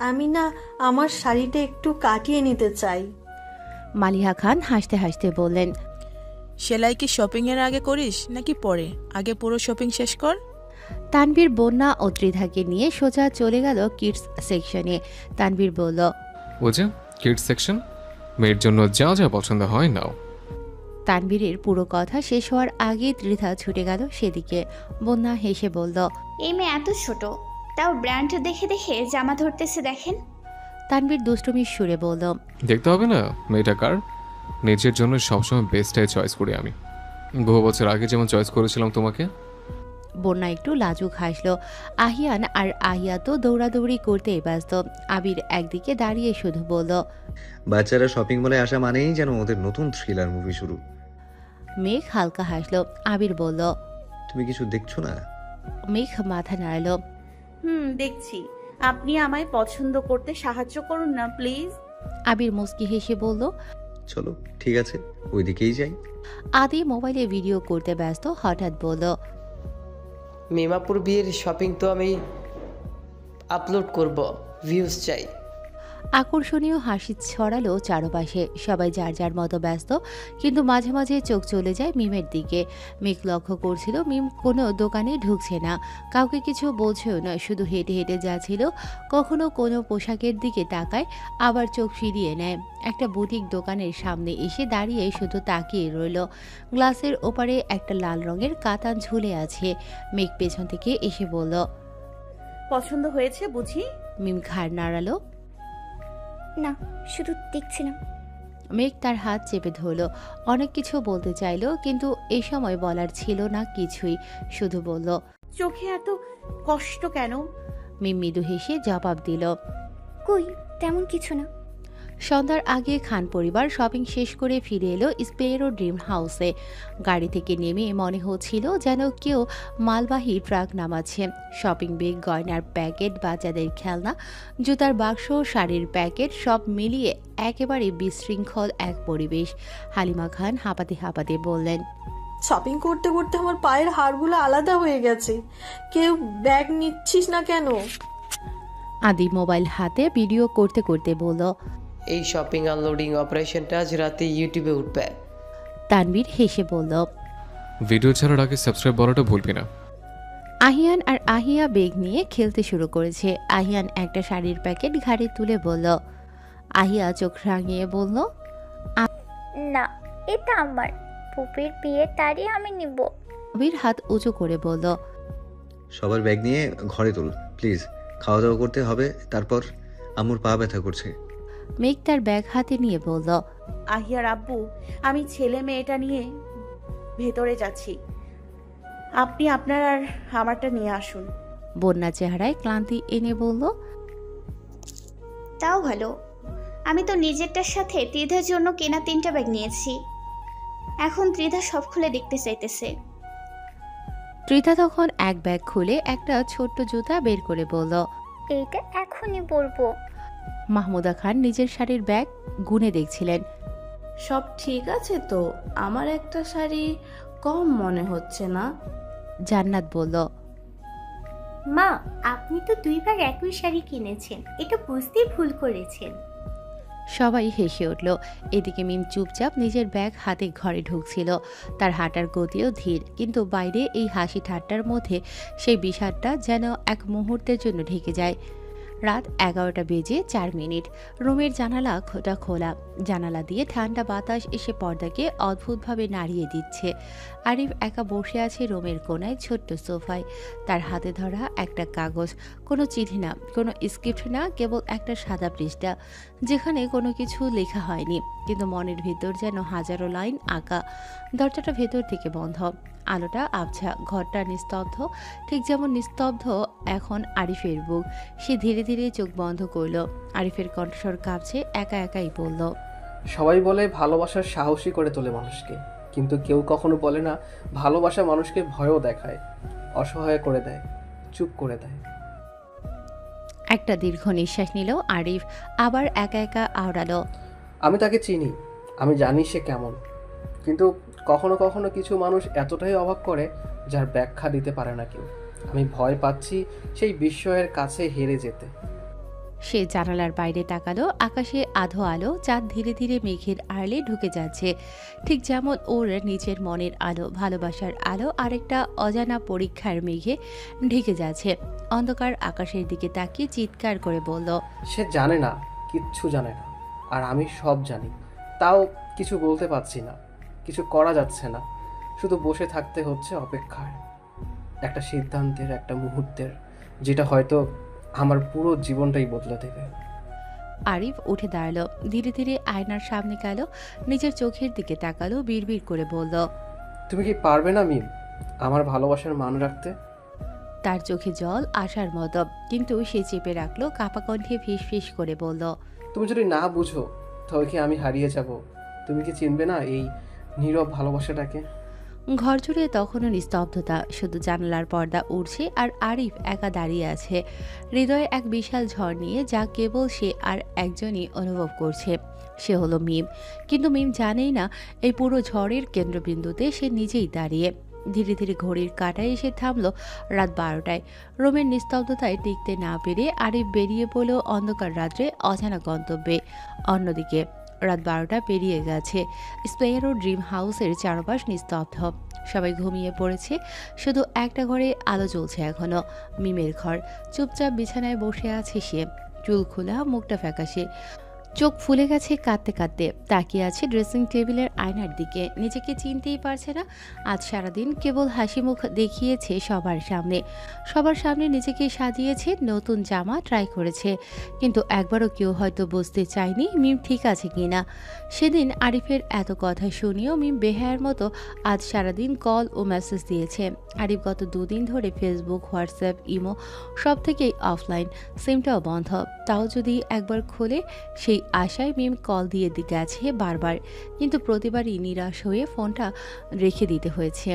আমি না আমার শাড়িটা একটু কাটিয়ে নিতে চাই। মালিহা খান হাসতে হাসতে বললেন, সেলাই কি শপিং এর আগে করিস নাকি পরে? আগে পুরো শপিং শেষ কর। তানভীর, বন্যা ও ত্রিধাকে নিয়ে সোজা চলে গেল কিডস সেকশনে। তানভীর বলল, ও যে কিডস সেকশন, মেয়ের জন্য যা যা পছন্দ হয় নাও। তানভীরের পুরো কথা শেষ হওয়ার আগে ত্রিধা ছুটে গেল সেদিকে। বন্যা হেসে বলল, এই মেয়ে এত ছোট, তাও ব্র্যান্ড দেখে দেখে জামা ধরতেছে দেখেন। তানভীর দুষ্টুমির সুরে বলল, দেখতে হবে না মেয়েটা কার। নিজের জন্য সবসময় বেস্টটাই চয়েস করি আমি, বহু বছর আগে যেমন চয়েস করেছিলাম তোমাকে। বন্যা একটু লাজুক হাসলো। আহিয়ান আর আহিয়া তো দৌড়াদৌড়ি করতে ব্যস্ত। আবির একদিকে দাঁড়িয়ে শুধু বলল, বাচ্চারা শপিং মলে আসা মানেই যেন ওদের নতুন থ্রিলার মুভি শুরু। মেঘ হালকা হাসলো। আবির বলল, তুমি কিছু দেখছো না? মেঘ মাথা নাড়ল। দেখছি। আপনি আমায় পছন্দ করতে সাহায্য করুন না প্লিজ। আবির মুস্কি হেসে বলল, চলো ঠিক আছে, ওইদিকেই যাই। আদি মোবাইলে ভিডিও করতে ব্যস্ত হঠাৎ বলল, মিমাপুর বিয়ের শপিং তো আমি আপলোড করব, ভিউজ চাই। আকর্ষণীয় হাসি ছড়ালো চারপাশে। সবাই যার যার মতো ব্যস্ত, কিন্তু মাঝে মাঝে চোখ চলে যায় মিমের দিকে। মেঘ লক্ষ্য করছিল মিম কোনো দোকানে ঢুকছে না, কাউকে কিছু বলছেও না, শুধু হেঁটে হেঁটে যাচ্ছিল। কখনো কোনো পোশাকের দিকে তাকায়, আবার চোখ ফিরিয়ে নেয়। একটা বুটিক দোকানের সামনে এসে দাঁড়িয়ে শুধু তাকিয়ে রইল। গ্লাসের ওপারে একটা লাল রঙের কাতান ঝুলে আছে। মেঘ পেছন থেকে এসে বলল, পছন্দ হয়েছে বুঝি? মিম ঘাড় নাড়ালো। না, শুধু দেখছিলাম। মেঘ তার হাত চেপে ধরল। অনেক কিছু বলতে চাইল, কিন্তু এ সময় বলার ছিল না কিছুই, শুধু বলল, চোখে এত কষ্ট কেন? মিম মৃদু হেসে জবাব দিল, কই তেমন কিছু না। সন্ধ্যার আগে খান পরিবার শপিং শেষ করে ফিরে এলো স্পেরো ড্রিম হাউসে। গাড়ি থেকে নেমে মনে হচ্ছিল যেন কেউ মালবাহী ট্রাক নামাচ্ছে। শপিং ব্যাগ, গয়নার প্যাকেট, বাচ্চাদের খেলনা, জুতার বাক্স, শাড়ির প্যাকেট, সব মিলিয়ে একেবারে বিশৃঙ্খল এক পরিবেশ। হালিমা খান হাঁপাতে হাঁপাতে বললেন, শপিং করতে করতে আমার পায়ের হাড়গুলো আলাদা হয়ে গেছে। কেউ ব্যাগ নিচ্ছিস না কেন? আদি মোবাইল হাতে ভিডিও করতে করতে বলল, এই শপিং আনলোডিং অপারেশনটা আজ রাতে ইউটিউবে উঠবে। তানভীর হেসে বলল, ভিডিও ছাড়ার আগে সাবস্ক্রাইব বলাটা ভুলবি না। আহিয়ান আর আহিয়া বেগ নিয়ে খেলতে শুরু করেছে। আহিয়ান একটা শাড়ির প্যাকেট ঘাড়ে তুলে বলল। আহিয়া চোখ রাঙিয়ে বলল, না, এটা আমার পুপির বিয়ে, তারই আমি নিব। আবির হাত উঁচু করে বলল, সবার ব্যাগ নিয়ে ঘরে তুল প্লিজ, খাওয়া দাওয়া করতে হবে। তারপর আম্মুর পা ব্যথা করছে। মেঘ তার ব্যাগ হাতে নিয়ে বলল, আহিয়ার আব্বু, আমি ছেলে মেয়েটা নিয়ে ভেতরে যাচ্ছি, আপনি আপনার আর আমারটা নিয়ে আসুন। বন্যা চেহারায় ক্লান্তি এনে বলল, তাও ভালো, আমি তো নিজেরটার সাথে ত্রিধার জন্য কেনা 3টা ব্যাগ নিয়েছি। এখন ত্রিধা সব খুলে দেখতে চাইতেছে। ত্রিধা তখন এক ব্যাগ খুলে একটা ছোট্ট জুতা বের করে বলল, এইটা এখনই পরবো। মাহমুদা খান নিজের শাড়ির ব্যাগ গুনে দেখছিলেন। সব ঠিক আছে তো? আমার একটা শাড়ি কম মনে হচ্ছে না? জান্নাত বলল, মা, আপনি তো 2 বার একই শাড়ি কিনেছেন, এটা বুঝতেই ভুল করেছেন। সবাই হেসে উঠল। এদিকে মিম চুপচাপ নিজের ব্যাগ হাতে ঘরে ঢুকছিল। তার হাঁটার গতিও ধীর, কিন্তু বাইরে এই হাসি ঠাট্টার মধ্যে সেই বিষাদটা যেন এক মুহূর্তের জন্য ঢেকে যায়। রাত 11টা বেজে 4 মিনিট। রুমের জানালা খোলা। জানালা দিয়ে ঠান্ডা বাতাস এসে পর্দাকে অদ্ভুতভাবে নাড়িয়ে দিচ্ছে। আরিফ একা বসে আছে রুমের কোনায় ছোট্ট সোফায়। তার হাতে ধরা একটা কাগজ, কোনো চিঠি না, কোনো স্ক্রিপ্ট না, কেবল একটা সাদা পৃষ্ঠা যেখানে কোনো কিছু লেখা হয়নি, কিন্তু মনের ভিতর যেন হাজারো লাইন আঁকা। দরজাটা ভেতর থেকে বন্ধ, আলোটা আবছা, ঘরটা নিস্তব্ধ, ঠিক যেমন নিস্তব্ধ এখন আরিফের বুক। সে ধীরে ধীরে চোখ বন্ধ করল। আরিফের কণ্ঠস্বর কাঁপছে, একা একাই বলল, সবাই বলে ভালোবাসার সাহসী করে তোলে মানুষকে, কিন্তু কেউ কখনো বলে না ভালোবাসা মানুষকে ভয়ও দেখায়, অসহায় করে দেয়, চুপ করে দেয়। একটা দীর্ঘ নিঃশ্বাস নিল আরিফ, আবার একা একা আওড়ালো, আমি তাকে চিনি, আমি জানি সে কেমন, কিন্তু কখনো কখনো কিছু মানুষ এতটাই অবাক করে যার ব্যাখ্যা দিতে পারে না কেউ। আমি ভয় পাচ্ছি সেই বিস্ময়ের কাছে হেরে যেতে। সে জানালার বাইরে তাকালো। আকাশে আধো আলো, চাঁদ ধীরে ধীরে মেঘের আড়ালে ঢুকে যাচ্ছে, ঠিক যেমন ওর নিজের মনের আলো, ভালোবাসার আলো আরেকটা অজানা পরীক্ষার মেঘে ঢেকে যাচ্ছে। অন্ধকার আকাশের দিকে তাকিয়ে চিৎকার করে বলল, সে জানে না, কিচ্ছু জানে না, আর আমি সব জানি, তাও কিছু বলতে পারছি না, কিছু করা যাচ্ছে না, শুধু বসে থাকতে হচ্ছে অপেক্ষায়, একটা সিদ্ধান্তের, একটা মুহূর্তের, যেটা হয়তো আমার পুরো জীবনটাই বদলে দেবে। আরিফ উঠে দাঁড়ালো, ধীরে ধীরে আয়নার সামনে গেল, নিজের চোখের দিকে তাকালো, বিড়বিড় করে বলল, তুমি কি পারবে না মিম আমার ভালোবাসার মান রাখতে? তার চোখে জল আসার মতো, কিন্তু সে চেপে রাখলো, কাপা কণ্ঠে ফিস ফিস করে বলল, তুমি যদি না বুঝো তবে কি আমি হারিয়ে যাব? তুমি কি চিনবে না এই নীরব ভালোবাসাটাকে? ঘর জুড়ে তখনও নিস্তব্ধতা, শুধু জানালার পর্দা উড়ছে আর আরিফ একা দাঁড়িয়ে আছে হৃদয়ে এক বিশাল ঝড় নিয়ে, যা কেবল সে আর একজনই অনুভব করছে, সে হলো মিম। কিন্তু মিম জানেই না এই পুরো ঝড়ের কেন্দ্রবিন্দুতে সে নিজেই দাঁড়িয়ে। ধীরে ধীরে ঘড়ির কাঁটায় এসে থামলো রাত 12টায়। রোমের নিস্তব্ধতায় টিকতে না পেরে আরিফ বেরিয়ে পড়ল অন্ধকার রাত্রে অজানা গন্তব্যে। অন্যদিকে রাত 12টা পেরিয়ে গেছে, স্পেয়ারো ড্রিম হাউসের চারপাশ নিস্তব্ধ, সবাই ঘুমিয়ে পড়েছে, শুধু একটা ঘরে আলো জ্বলছে এখনো, মিমের ঘর। চুপচাপ বিছানায় বসে আছে সে, চুল খোলা, মুখটা ফ্যাকাশে, চোখ ফুলে গেছে কাঁদতে কাঁদতে, তাকিয়ে আছে ড্রেসিং টেবিলের আয়নার দিকে, নিজেকে চিনতেই পারছে না। আজ সারাদিন কেবল হাসি মুখ দেখিয়েছে সবার সামনে নিজেকে সাজিয়েছে, নতুন জামা ট্রাই করেছে, কিন্তু একবারও কেউ হয়তো বুঝতে চায়নি মিম ঠিক আছে কিনা। সেদিন আরিফের এত কথা শুনিয়েও মিম বেহায়ার মতো আজ সারাদিন কল ও মেসেজ দিয়েছে। আরিফ গত 2 দিন ধরে ফেসবুক, হোয়াটসঅ্যাপ, ইমো সব থেকেই অফলাইন, সিমটাও বন্ধ, তাও যদি একবার খোলে সেই আশায় মিম কল দিয়ে গেছে বারবার, কিন্তু প্রতিবারই নিরাশ হয়ে ফোনটা রেখে দিতে হয়েছে।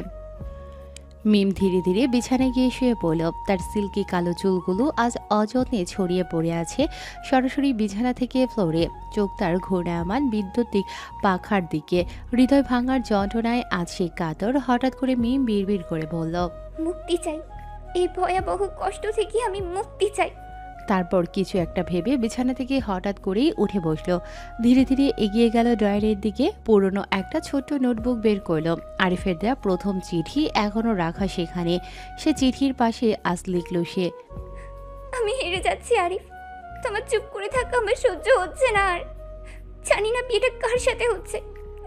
মিম ধীরে ধীরে বিছানায় গিয়ে শুয়ে পড়ল, তার সিল্কি কালো চুলগুলো আজ অযত্নে ছড়িয়ে পড়ে আছে সরাসরি বিছানা থেকে ফ্লোরে, চোখ তার ঘূর্ণায়মান বিদ্যুতিক পাখার দিকে, হৃদয় ভাঙার যন্ত্রণায় আজ সে কাতর। হঠাৎ করে মিম বিড়বিড় করে বলল, মুক্তি চাই, এই ভয়াবহ কষ্ট থেকে আমি মুক্তি চাই। তারপর কিছু একটা ভেবে বিছানা থেকে হঠাৎ করেই উঠে বসলো, ধীরে ধীরে এগিয়ে গেল ড্রয়ারের দিকে, পুরনো একটা ছোট্ট নোটবুক বের করলো, আরিফের দেয়া প্রথম চিঠি এখনো রাখা সেখানে, সে চিঠির পাশে আজ লিখল সে, আমি হেরে যাচ্ছি আরিফ, তোমার চুপ করে থাকা আমার সহ্য হচ্ছে না আর। জানি না বিয়েটা কার সাথে হচ্ছে,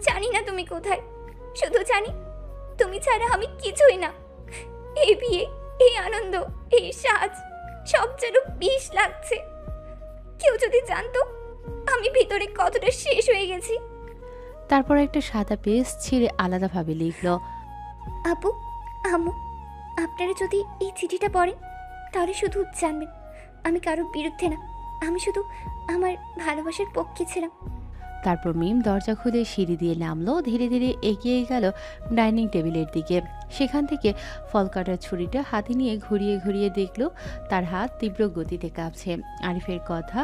জানি না তুমি কোথায়, শুধু জানি তুমি ছাড়া আমি কিছুই না। এই বিয়ে, এই আনন্দ, এই সাজ সব যেন বিষ লাগছে। কেউ যদি জানতো আমি ভিতরে কতটা শেষ হয়ে গেছি। তারপর একটা সাদা পেজ ছিঁড়ে আলাদাভাবে লিখল, আপু, আম্মু, আপনারা যদি এই চিঠিটা পড়েন তাহলে শুধু জানবেন আমি কারোর বিরুদ্ধে না, আমি শুধু আমার ভালোবাসার পক্ষে ছিলাম। তারপর মিম দরজা খুলে সিঁড়ি দিয়ে নামলো, ধীরে ধীরে এগিয়ে গেল ডাইনিং টেবিলের দিকে, সেখান থেকে ফল কাটার ছুরিটা হাতে নিয়ে ঘুরিয়ে ঘুরিয়ে দেখল তার হাত তীব্র গতিতে কাঁপছে। আরিফের কথা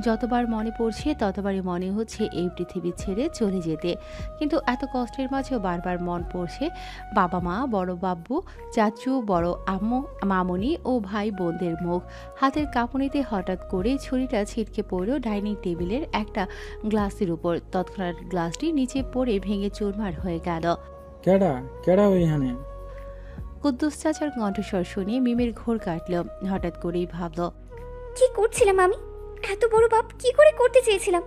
যতবার মনে পড়ছে ততবারই মনে হচ্ছে এই পৃথিবী ছেড়ে চলে যেতে, কিন্তু এত কষ্টের মাঝেও বারবার মন পড়ছে বাবা মা, বড় বাব্বু, চাচু, বড় আম্মু, মামনি ও ভাই বোনদের মুখ। হাতের কাঁপুনিতে হঠাৎ করে ছুরিটা ছিটকে পড়ল ডাইনিং টেবিলের একটা গ্লাসের উপর, তৎক্ষণাৎ গ্লাসটি নিচে পড়ে ভেঙে চুরমার হয়ে গেল। কেডা ওইখানে? কুদ্দুস চাচার কণ্ঠস্বর শুনে মিমের ঘোর কাটল, হঠাৎ করেই ভাবল, কি করছিলাম আমি, এত বড় পাপ কি করে করতে চেয়েছিলাম।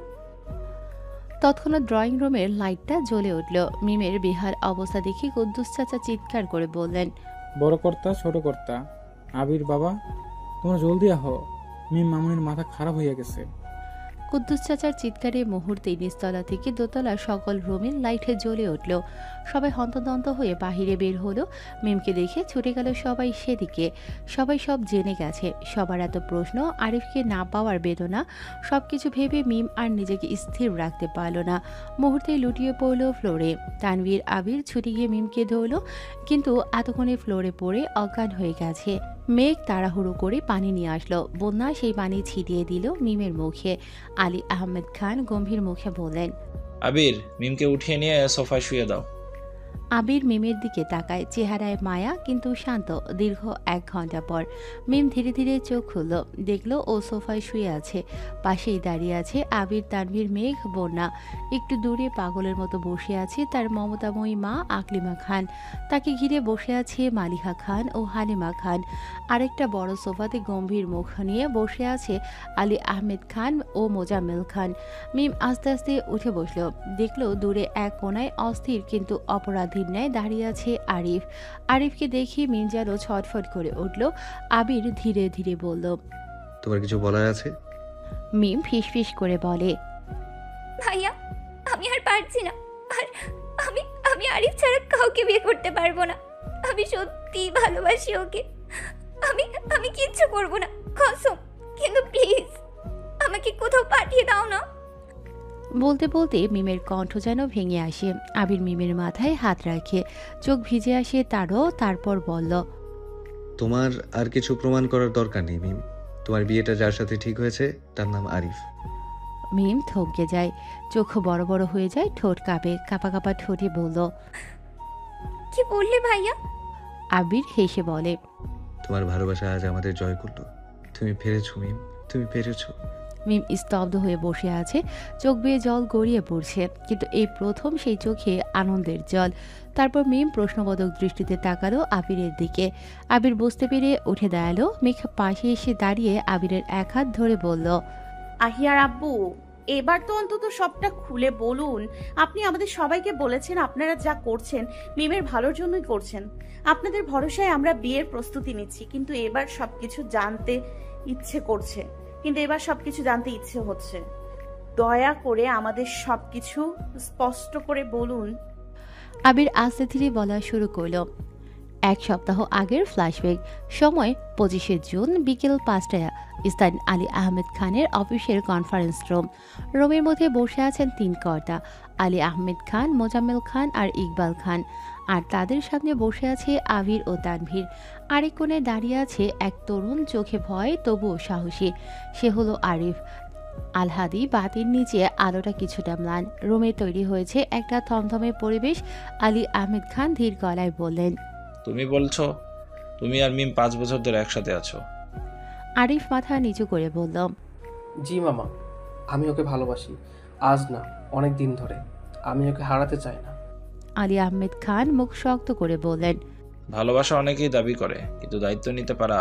তৎক্ষণাৎ ড্রয়িং রুমের লাইটটা জ্বলে উঠল, মিমের বেহাল অবস্থা দেখে কুদ্দুস চাচা চিৎকার করে বললেন, বড় কর্তা, ছোট কর্তা, আবির বাবা, তোমরা জলদি আহো, মিম মামুনির মাথা খারাপ হইয়া গেছে। কুদ্দুস চাচার চিৎকারে মুহূর্তে নিচতলা থেকে দোতলা সকল রুমের লাইটে জ্বলে উঠল, সবাই হন্তদন্ত হয়ে বাহিরে বের হলো। মিমকে দেখে ছুটে গেল সবাই সেদিকে, সবাই সব জেনে গেছে, সবার এত প্রশ্ন, আরিফকে না পাওয়ার বেদনা, সবকিছু ভেবে মিম আর নিজেকে স্থির রাখতে পারল না, মুহূর্তে লুটিয়ে পড়ল ফ্লোরে। তানভীর, আবির ছুটে গিয়ে মিমকে ধরল, কিন্তু এতক্ষণে ফ্লোরে পড়ে অজ্ঞান হয়ে গেছে। মেঘ তাড়াহুড়ো করে পানি নিয়ে আসলো, বন্যা সেই পানি ছিটিয়ে দিল মিমের মুখে। আলী আহমেদ খান গম্ভীর মুখে বললেন, আবির, মিমকে উঠিয়ে নিয়ে সোফায় শুয়ে দাও। আবির মিমের দিকে তাকায়, চেহারায় মায়া কিন্তু শান্ত। দীর্ঘ 1 ঘন্টা পর মিম ধীরে ধীরে চোখ খুলল, দেখলো ও সোফায় শুয়ে আছে, পাশেই দাঁড়িয়ে আছে আবির, তানভীর, মেঘ, বন্যা। একটু দূরে পাগলের মতো বসে আছে তার মমতাময়ী মা আকলিমা খান, তাকে ঘিরে বসে আছে মালিহা খান ও হালিমা খান। আরেকটা বড় সোফাতে গম্ভীর মুখ নিয়ে বসে আছে আলী আহমেদ খান ও মোজাম্মেল খান। মিম আস্তে আস্তে উঠে বসলো, দেখলো দূরে এক কোনায় অস্থির কিন্তু অপরাধীর ন্যায় দাঁড়িয়ে আছে আরিফ। আরিফকে দেখে মিম যেন ছটফট করে উঠল। আবির ধীরে ধীরে বলল, তোমার কিছু বলার আছে? মিম ফিসফিস করে বলে, ভাইয়া আমি আর পারছি না। আর আমি আমি আরিফ ছাড়া কাউকে বিয়ে করতে পারবো না। আমি সত্যি ভালোবাসি ওকে। আমি আমি কিচ্ছু করবো না কসম, কিন্তু প্লিজ আমাকে কোথাও পাঠিয়ে দাও না। বলতে বলতে মিমের কণ্ঠ যেন ভেঙে আসে। আবির মিমের মাথায় হাত রাখে, চোখ ভিজে আসে তারও। তারপর বলল, তোমার আর কিছু প্রমাণ করার দরকার নেই মিম। তোমার বিয়েটা যার সাথে ঠিক হয়েছে তার নাম আরিফ। মিম থমকে যায়, চোখ বড় বড় হয়ে যায়, ঠোঁট কাঁপে। কাঁপা কাঁপা ঠোঁটে বলল, কি বললে ভাইয়া? আবির হেসে বলে, তোমার ভালোবাসা আজ আমাদের জয় করলো। তুমি পেরেছো মিম, তুমি পেরেছো। মিম স্তব্ধ হয়ে বসে আছে, চোখ বেয়ে জল গড়িয়ে পড়ছে, কিন্তু এই প্রথম সেই চোখে আনন্দের জল। তারপর মিম প্রশ্নবোধক দৃষ্টিতে তাকালো আবিরের দিকে। আবির বুঝতে পেরে উঠে দাঁড়ালো। মেঘ পাশে এসে দাঁড়িয়ে আবিরের এক হাত ধরে বলল, আহিয়ার আব্বু, এবার তো অন্তত সবটা খুলে বলুন। আপনি আমাদের সবাইকে বলেছেন আপনারা যা করছেন মিমের ভালোর জন্যই করছেন। আপনাদের ভরসায় আমরা বিয়ের প্রস্তুতি নিচ্ছি, কিন্তু এবার সবকিছু জানতে ইচ্ছে হচ্ছে। দয়া করে আমাদের সবকিছু স্পষ্ট করে বলুন। আবির আস্তে ধীরে বলা শুরু করলো। 1 সপ্তাহ আগের ফ্ল্যাশব্যাক। সময় 25শে জুন বিকেল 5টায়। স্থান আলী আহমেদ খানের অফিসের কনফারেন্স রুম। রুমের মধ্যে বসে আছেন 3 কর্তা, আলী আহমেদ খান, মোজাম্মেল খান আর ইকবাল খান। আর তাদের সামনে বসে আছে আবির ও তানভীর। আরেক কোণে দাঁড়িয়ে আছে এক তরুণ, চোখে ভয় তবুও সাহসী। সে হলো আরিফ। আলহাদি বাতির নিচে আলোটা কিছুটা ম্লান। রুমে তৈরি হয়েছে একটা থমথমে পরিবেশ। আলী আহমেদ খান ধীর গলায় বললেন, তুমি বলছো তুমি আর মিম 5 বছর ধরে একসাথে আছো? আরিফ মাথা নিচু করে বলল, জি মামা, আমি ওকে ভালোবাসি। আজ না, অনেক দিন ধরে। আমি ওকে হারাতে চাই না। আলী আহমেদ খান মুখ শক্ত করে বললেন, ভালোবাসা অনেকেই দাবি করে, কিন্তু দায়িত্ব নিতে পারা,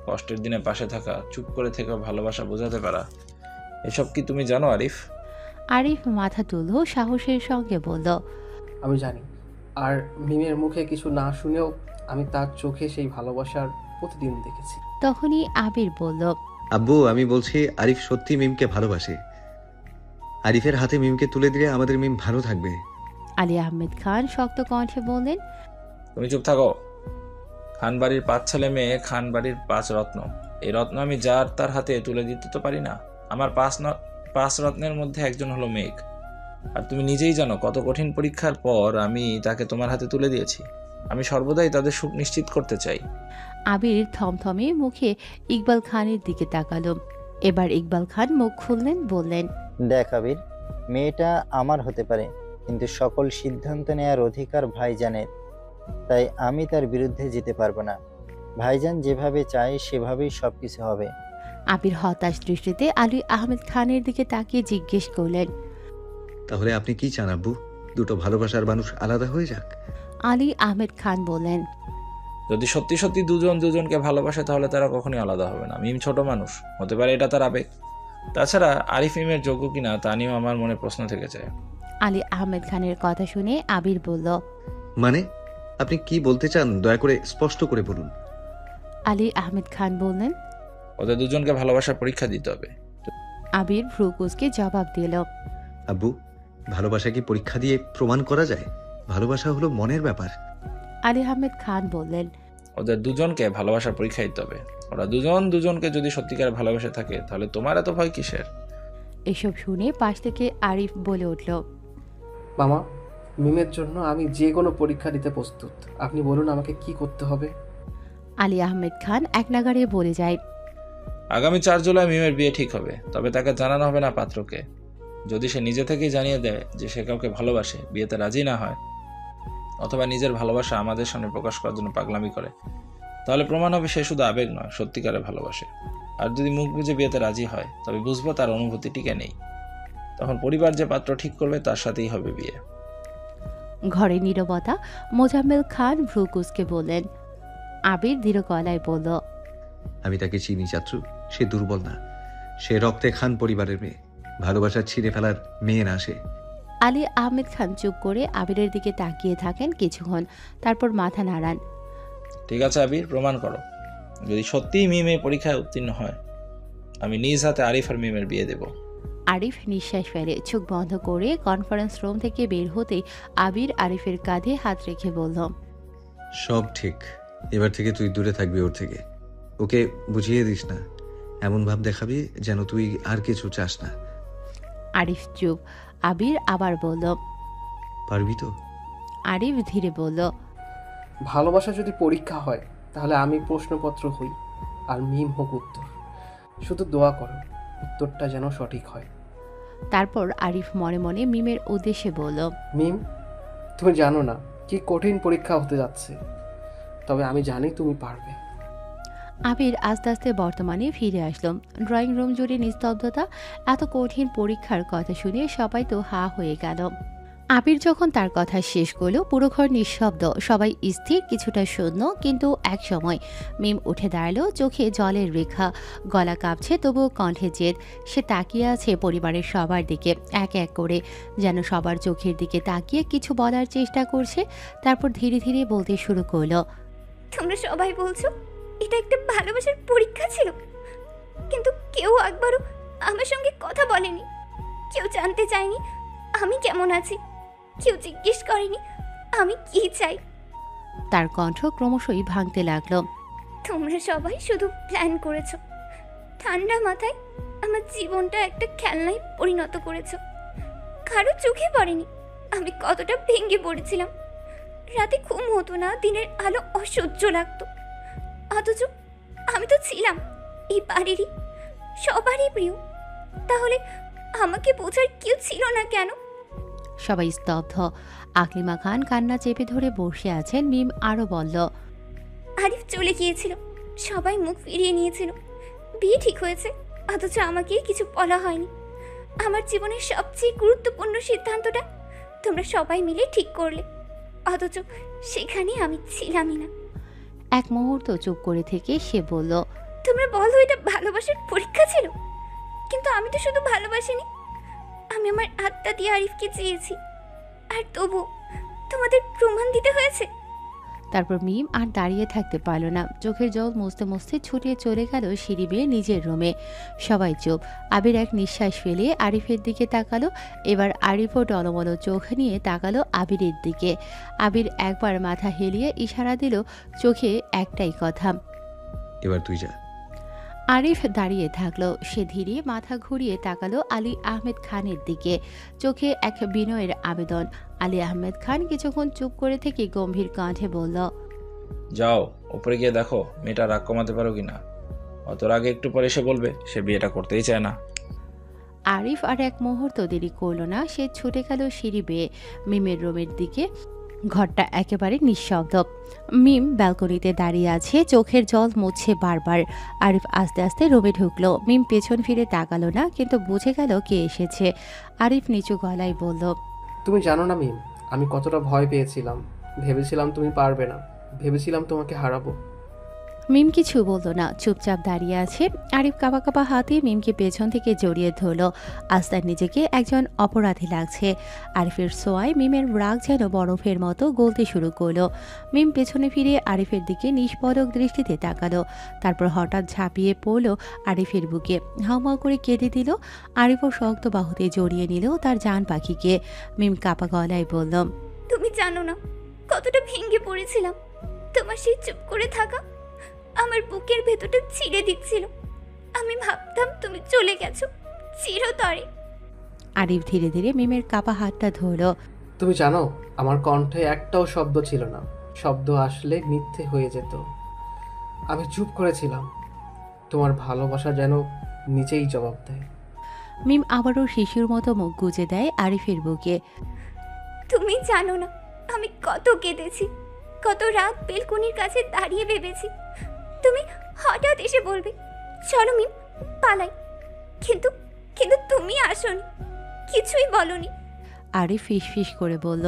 কষ্টের দিনে পাশে থাকা, চুপ করে থেকে ভালোবাসা বোঝাতে পারা, এসব কি তুমি জানো আরিফ? আরিফ মাথা তুলল, সাহসের সঙ্গে বলল, আমি জানি। আর মিমের মুখে কিছু না শুনেও আমি তার চোখে সেই ভালোবাসার প্রতিদিন দেখেছি। তখনই আবির বলল, আব্বু, আমি বলছি আরিফ সত্যি মিমকে ভালোবাসে। আরিফের হাতে মিমকে তুলে দিলে আমাদের মিম ভালো থাকবে। আলী আহমেদ খান শক্ত কণ্ঠে বললেন, তুমি চুপ থাকো। খান বাড়ির 5 ছেলে মেয়ে, খান বাড়ির 5 রত্ন। এই রত্ন আমি যার তার হাতে তুলে দিতে তো পারি না। আমার 5 রত্নের মধ্যে একজন হলো মেঘ। আর তুমি নিজেই জানো কত কঠিন পরীক্ষার পর আমি তাকে তোমার হাতে তুলে দিয়েছি। আমি সর্বদাই তাদের সুখ নিশ্চিত করতে চাই। আবির থমথমে মুখে ইকবাল খানের দিকে তাকালো। এবার ইকবাল খান মুখ খুললেন, বললেন, দেখ আবির, মেয়েটা আমার হতে পারে, কিন্তু সকল সিদ্ধান্ত নেওয়ার অধিকার ভাইজানের। তাই আমি তার বিরুদ্ধে যেতে পারবো না। ভাইজান যেভাবে চায় সেভাবেই সবকিছু হবে। আবির হতাশ দৃষ্টিতে আলী আহমেদ খানের দিকে তাকিয়ে জিজ্ঞেস করলেন, তাহলে আপনি কি চান আব্বু? দুটো ভালোবাসার মানুষ আলাদা হয়ে যাক? আলী আহমেদ খান বললেন, যদি সত্যি সত্যি দুজন দুজনকে ভালোবাসে তাহলে তারা কখনোই আলাদা হবে না। মিম ছোট মানুষ, হতে পারে এটা তার আবেগ। তাছাড়া আরিফ মিমের যোগ্য কিনা তা নিয়েও আমার মনে প্রশ্ন থেকে যায়। আলী আহমেদ খানের কথা শুনে আবির বলল, মানে আপনি কি বলতে চান? দয়া করে স্পষ্ট করে বলুন। আলী আহমেদ খান বললেন, ওদের দুজনকে ভালোবাসার পরীক্ষা দিতে হবে। আবির ভ্রুকুচকে জবাব দিল, আব্বু, ভালোবাসা কি পরীক্ষা দিয়ে প্রমাণ করা যায়? ভালোবাসা হলো মনের ব্যাপার। আলী আহমেদ খান বললেন, ওদের দুজনকে ভালোবাসার পরীক্ষা দিতে হবে। ওরা দুজন দুজনকে যদি সত্যিকার ভালোবাসে থাকে তাহলে তোমার এত ভয় কিসের? এসব শুনে পাশ থেকে আরিফ বলে উঠল, মামা, মিমের জন্য আমি যে কোনো পরীক্ষা দিতে প্রস্তুত। আপনি বলুন আমাকে কি করতে হবে? আলী আহমেদ খান এক নাগাড়ে বলে যায়, আগামী 4 জুলাই মিমের বিয়ে ঠিক হবে, তবে তাকে জানানো হবে না পাত্রকে। যদি সে নিজে থেকেই জানিয়ে দেয় যে সে কাউকে ভালোবাসে, বিয়েতে রাজি না হয়, অথবা নিজের ভালোবাসা আমাদের সামনে প্রকাশ করার জন্য পাগলামি করে, তাহলে প্রমাণ হবে সে শুধু আবেগ নয়, সত্যিকারে ভালোবাসে। আর যদি মুখ বুঝে বিয়েতে রাজি হয়, তবে বুঝবো তার অনুভূতি টিকে নেই। তখন পরিবার যে পাত্র ঠিক করবে তার সাথেই হবে বিয়ে। ঘরে নীরবতা। মোজাম্মেল খান ভ্রুকুচকে বললেন। আবির দৃঢ় গলায় বলল, আমি তাকে চিনি চাচ্ছু, সে দুর্বল না, সে রক্তে খান পরিবারের মেয়ে। ভালোবাসা ছিঁড়ে ফেলার মেয়ে না সে। আলী আহমেদ খান চুপ করে আবিরের দিকে তাকিয়ে থাকেন কিছুক্ষণ, তারপর মাথা নাড়ান। ঠিক আছে আবির, প্রমাণ করো। যদি সত্যিই মিম এই পরীক্ষায় উত্তীর্ণ হয়, আমি নিজ হাতে আরিফ আর মিমের বিয়ে দেব। আরিফ নিঃশ্বাস ফেলে চোখ বন্ধ করে কনফারেন্স রুম থেকে বের হতেই আবির আরিফের কাঁধে হাত রেখে বলল, সব ঠিক, এবার থেকে তুই দূরে থাকবি ওর থেকে। ওকে বুঝিয়ে দিস না, এমন ভাব দেখাবি যেন তুই আর কিছু চাস না। আরিফ চুপ। আবির আবার বলল, পারবি তো? আরিফ ধীরে বলল, ভালোবাসা যদি পরীক্ষা হয় তাহলে আমি প্রশ্নপত্র হই আর মিম হোক উত্তর। শুধু দোয়া করো উত্তরটা যেন সঠিক হয়। তারপর আরিফ মনে মনে মিমের উদ্দেশ্যে বলল, মিম, তুমি জানো না কি কঠিন পরীক্ষা হতে যাচ্ছে, তবে আমি জানি তুমি পারবে। আবির আস্তে আস্তে বর্তমানে ফিরে আসলো। ড্রয়িং রুম জুড়ে নিস্তব্ধতা। এত কঠিন পরীক্ষার কথা শুনে সবাই তো হা হয়ে গেল। আবির যখন তার কথা শেষ করলো পুরো ঘর নিঃশব্দ, সবাই স্থির, কিছুটা শূন্য। কিন্তু এক সময় মিম উঠে দাঁড়ালো, চোখে জলের রেখা, গলা কাঁপছে তবুও কণ্ঠে জেদ। সে তাকিয়ে আছে পরিবারের সবার দিকে, এক এক করে যেন সবার চোখের দিকে তাকিয়ে কিছু বলার চেষ্টা করছে। তারপর ধীরে ধীরে বলতে শুরু করলো, তোমরা সবাই বলছো এটা একটা ভালোবাসার পরীক্ষা ছিল, কিন্তু কেউ একবারও আমার সঙ্গে কথা বলেনি, কেউ জানতে চায়নি আমি কেমন আছি, কেউ জিজ্ঞেস করেনি আমি কি চাই। তার কণ্ঠ ক্রমশই ভাঙতে লাগলো। তোমরা সবাই শুধু প্ল্যান করেছো, ঠান্ডা মাথায় আমার জীবনটা একটা খেলনায় পরিণত করেছো। কারো চোখে পড়েনি আমি কতটা ভেঙে পড়েছিলাম। রাতে ঘুম হতো না, দিনের আলো অসহ্য লাগতো, অথচ আমি তো ছিলাম এই বাড়িরই সবারই প্রিয়। তাহলে আমাকে বোঝার কেউ ছিল না কেন? সবাই স্তব্ধ। আকলিমা খান কান্না চেপে ধরে বসে আছেন। মিম আরো বলল, আরিফ চলে গিয়েছিল, সবাই মুখ ফিরিয়ে নিয়েছিল, বিয়ে ঠিক হয়েছে, অথচ আমাকে কিছু বলা হয়নি। আমার জীবনের সবচেয়ে গুরুত্বপূর্ণ সিদ্ধান্তটা তোমরা সবাই মিলে ঠিক করলে, অথচ সেখানে আমি ছিলামই না। এক মুহূর্ত চুপ করে থেকে সে বলল, তোমরা বলো এটা ভালোবাসার পরীক্ষা ছিল, কিন্তু আমি তো শুধু ভালোবাসিনি, আমি আমার আত্মা দিয়ে আরিফকে চেয়েছি, আর তবু তোমাদের প্রমাণ দিতে হয়েছে। তারপর মিম আর দাঁড়িয়ে থাকতে পারল না, চোখের জল মুছতে মুছতে ছুটে চলে গেল সিঁড়ি বেয়ে নিজের রুমে। সবাই চুপ। আবির এক নিঃশ্বাস ফেলে আরিফের দিকে তাকালো। এবার আরিফও টলমলো চোখ নিয়ে তাকালো আবিরের দিকে। আবির একবার মাথা হেলিয়ে ইশারা দিল, চোখে একটাই কথা, এবার তুই যা। আরিফ দাঁড়িয়ে থাকলো। সে ধীরে মাথা ঘুরিয়ে তাকালো আলী আহমেদ খানের দিকে, চোখে এক বিনয়ের আবেদন। আলী আহমেদ খান কিছুক্ষণ চুপ করে থেকে গম্ভীর কণ্ঠে বলল, যাও উপরে গিয়ে দেখো মেয়েটা রাগ কমাতে পারো কিনা, অত আগে একটু পরে এসে বলবে সে বিয়েটা করতেই চায় না। আরিফ আর এক মুহূর্ত দেরি করল না, সে ছুটে গেল সিঁড়ি বেয়ে মিমের রুমের দিকে। ঘরটা একেবারে নিঃশব্দ। মিম ব্যালকনিতে দাঁড়িয়ে আছে, চোখের জল মুছছে বারবার। আরিফ আস্তে আস্তে রুমে ঢুকলো। মিম পেছন ফিরে তাকালো না, কিন্তু বুঝে গেল কে এসেছে। আরিফ নিচু গলায় বলল, তুমি জানো না মিম, আমি কতটা ভয় পেয়েছিলাম। ভেবেছিলাম তুমি পারবে না, ভেবেছিলাম তোমাকে হারাবো। মিম কিছু বললো না, চুপচাপ দাঁড়িয়ে আছে। আরিফ কাঁপা কাঁপা হাতে মিমকে পেছন থেকে জড়িয়ে ধরল। আজ তার নিজেকে একজন অপরাধী লাগছে। আরিফের ছোঁয়ায় মিমের রাগ যেন বরফের মতো গলতে শুরু করলো। মিম পেছনে ফিরে আরিফের দিকে নিষ্পলক দৃষ্টিতে তাকালো। তারপর হঠাৎ ঝাঁপিয়ে পড়লো আরিফের বুকে, হাউমাউ করে কেঁদে দিল। আরিফও শক্ত বাহুতে জড়িয়ে নিল তার জান পাখিকে। মিম কাঁপা গলায় বলল, তুমি জানো না কতটা ভেঙে পড়েছিলাম। তোমার সেই চুপ করে থাকা আমার বুকের ভেতরটা ছিঁড়ে দিচ্ছিল। আমি ভাবতাম তুমি চলে গেছো চিরতরে। আরিফ ধীরে ধীরে মিমের কাপা হাতটা ধরল। তুমি জানো আমার কণ্ঠে একটাও শব্দ ছিল না, শব্দ আসলে মিথ্যে হয়ে যেত। আমি চুপ করেছিলাম, তোমার ভালোবাসা যেন নিচেই জবাব দেয়। মিম আবারও শিশুর মতো মুখ গুজে দেয় আরিফের বুকে। তুমি জানো না আমি কত কেঁদেছি, কত রাত বেলকনির কাছে দাঁড়িয়ে ভেবেছি তুমি হঠাৎ এসে বলবে চলো মিম পালাই, কিন্তু কিন্তু তুমি আসোনি, কিছুই বলনি। আরিফ ফিস ফিস করে বলল,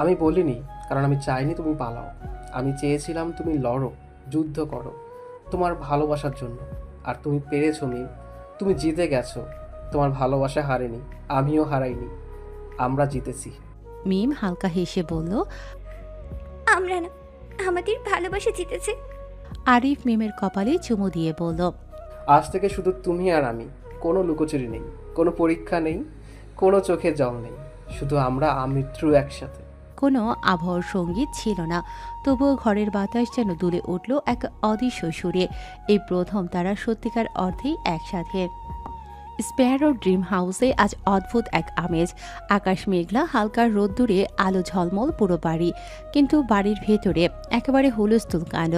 আমি বলিনি কারণ আমি চাইনি তুমি পালাও। আমি চেয়েছিলাম তুমি লড়ো, যুদ্ধ করো তোমার ভালোবাসার জন্য। আর তুমি পেরেছো মিম, তুমি জিতে গেছো। তোমার ভালোবাসা হারেনি, আমিও হারাইনি, আমরা জিতেছি। মিম হালকা হেসে বলল, আমরা না, আমাদের ভালোবাসা জিতেছে। আরিফ মিমের কপালে চুমু দিয়ে বলল, আজ থেকে শুধু তুমি আর আমি, কোনো লুকোচুরি নেই, কোনো পরীক্ষা নেই, কোনো চোখে জল নেই, শুধু আমরা আমৃত্যু একসাথে। কোনো আবহাওয়ার সঙ্গীত ছিল না, তবুও ঘরের বাতাস যেন দুলে উঠল এক অদৃশ্য সুরে। এই প্রথম তারা সত্যিকার অর্থেই একসাথে। স্প্যারো ড্রিম হাউসে আজ অদ্ভুত এক আমেজ। আকাশ মেঘলা, হালকা রোদ্দুরে আলো ঝলমল পুরো বাড়ি, কিন্তু বাড়ির ভেতরে একেবারে হুলস্থুল কাণ্ড।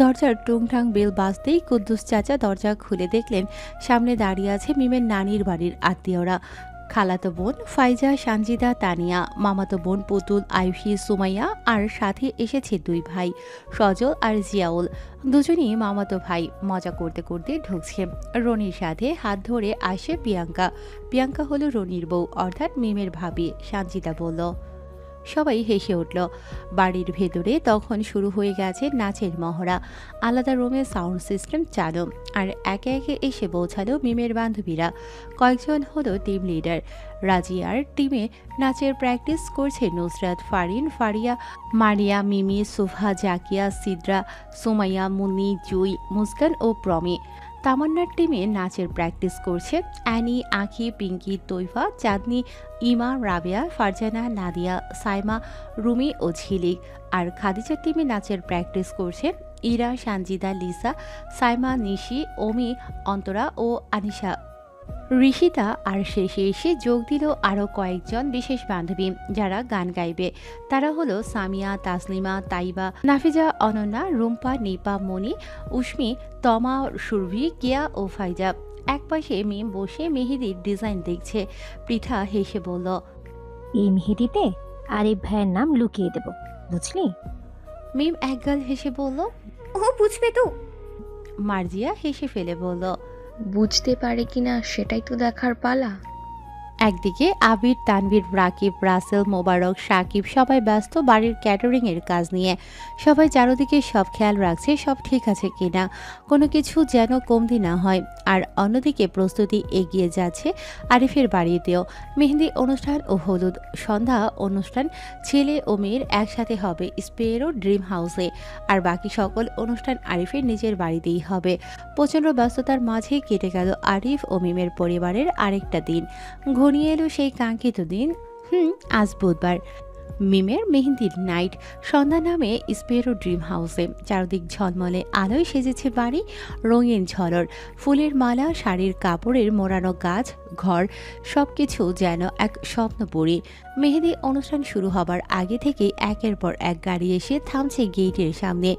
দরজার টুংটাং বেল বাজতেই কুদ্দুস চাচা দরজা খুলে দেখলেন সামনে দাঁড়িয়ে আছে মিমের নানির বাড়ির আত্মীয়রা। খালাতো বোন ফাইজা, সানজিদা, তানিয়া, মামাতো বোন পুতুল, আয়ুষী, সুমাইয়া, আর সাথে এসেছে দুই ভাই সজল আর জিয়াউল। দুজনই মামাতো ভাই। মজা করতে করতে ঢুকছে। রনির সাথে হাত ধরে আসে প্রিয়াঙ্কা। প্রিয়াঙ্কা হলো রনির বউ, অর্থাৎ মিমের ভাবি। সানজিদা বলল। সবাই হেসে উঠল। বাড়ির ভেতরে তখন শুরু হয়ে গেছে নাচের মহড়া। আলাদা রুমে সাউন্ড সিস্টেম চালু, আর একে একে এসে পৌঁছালো মিমের বান্ধবীরা। কয়েকজন হলো টিম লিডার। রাজিয়ার টিমে নাচের প্র্যাকটিস করছে নুসরাত, ফারিন, ফারিয়া, মারিয়া, মিমি, সুফা, জাকিয়া, সিদ্রা, সুমাইয়া, মুন্নি, জুই, মুস্কান ও প্রমি। তামান্নার টিমে নাচের প্র্যাকটিস করছে অ্যানি, আঁখি, পিঙ্কি, তৈফা, চাঁদনি, ইমা, রাবেয়া, ফারজানা, নাদিয়া, সাইমা, রুমি ও ঝিলিক। আর খাদিজার টিমে নাচের প্র্যাকটিস করছে ইরা, সানজিদা, লিসা, সাইমা, নিশি, ওমি, অন্তরা ও আনিশা, ঋষিতা। আর শেষে এসে যোগ দিল আরও কয়েকজন বিশেষ বান্ধবী যারা গান গাইবে। তারা হলো সামিয়া, তাসলিমা, তাইবা, নাফিজা, অনন্যা, রুম্পা, নিপা, মনি, উষ্মি, তমা, সুরভি, কিয়া ও ফাইজা। একপাশে মিম বসে মেহেদির ডিজাইন দেখছে। পৃথা হেসে বলল, এই মেহেদিতে আরিফ ভাইয়ের নাম লুকিয়ে দেব, বুঝলি? মিম একগাল হেসে বলল, ও বুঝবে তো। মার্জিয়া হেসে ফেলে বলল, বুঝতে পারে কিনা সেটাই তো দেখার পালা। একদিকে আবির, তানভীর, রাকিব, রাসেল, মোবারক, সাকিব সবাই ব্যস্ত বাড়ির ক্যাটারিং এর কাজ নিয়ে। সবাই চারদিকে সব খেয়াল রাখছে সব ঠিক আছে কিনা, কোনো কিছু যেন কমতি না হয়। আর অন্যদিকে প্রস্তুতি এগিয়ে যাচ্ছে আরিফের বাড়িতেও। মেহেদি অনুষ্ঠান ও হলুদ সন্ধ্যা অনুষ্ঠান ছেলে ও মেয়ের একসাথে হবে স্পেরো ড্রিম হাউসে। আর বাকি সকল অনুষ্ঠান আরিফের নিজের বাড়িতেই হবে। প্রচণ্ড ব্যস্ততার মাঝে কেটে গেল আরিফ ও মিমের পরিবারের আরেকটা দিন। ঘনিয়ে এলো সেই কাঙ্ক্ষিত দিন। আজ বুধবার। মিমের মেহেন্দির নাইট। সন্ধ্যা নামে স্পেরো ড্রিম হাউসে। চারদিক ঝলমলে আলোয় সেজেছে বাড়ি, রঙিন ঝলর, ফুলের মালা, শাড়ির কাপড়ের মোড়ানো গাছ, ঘর, সবকিছু যেন এক স্বপ্নপুরী। মেহেদি অনুষ্ঠান শুরু হবার আগে থেকে একের পর এক গাড়ি এসে থামছে গেটের সামনে।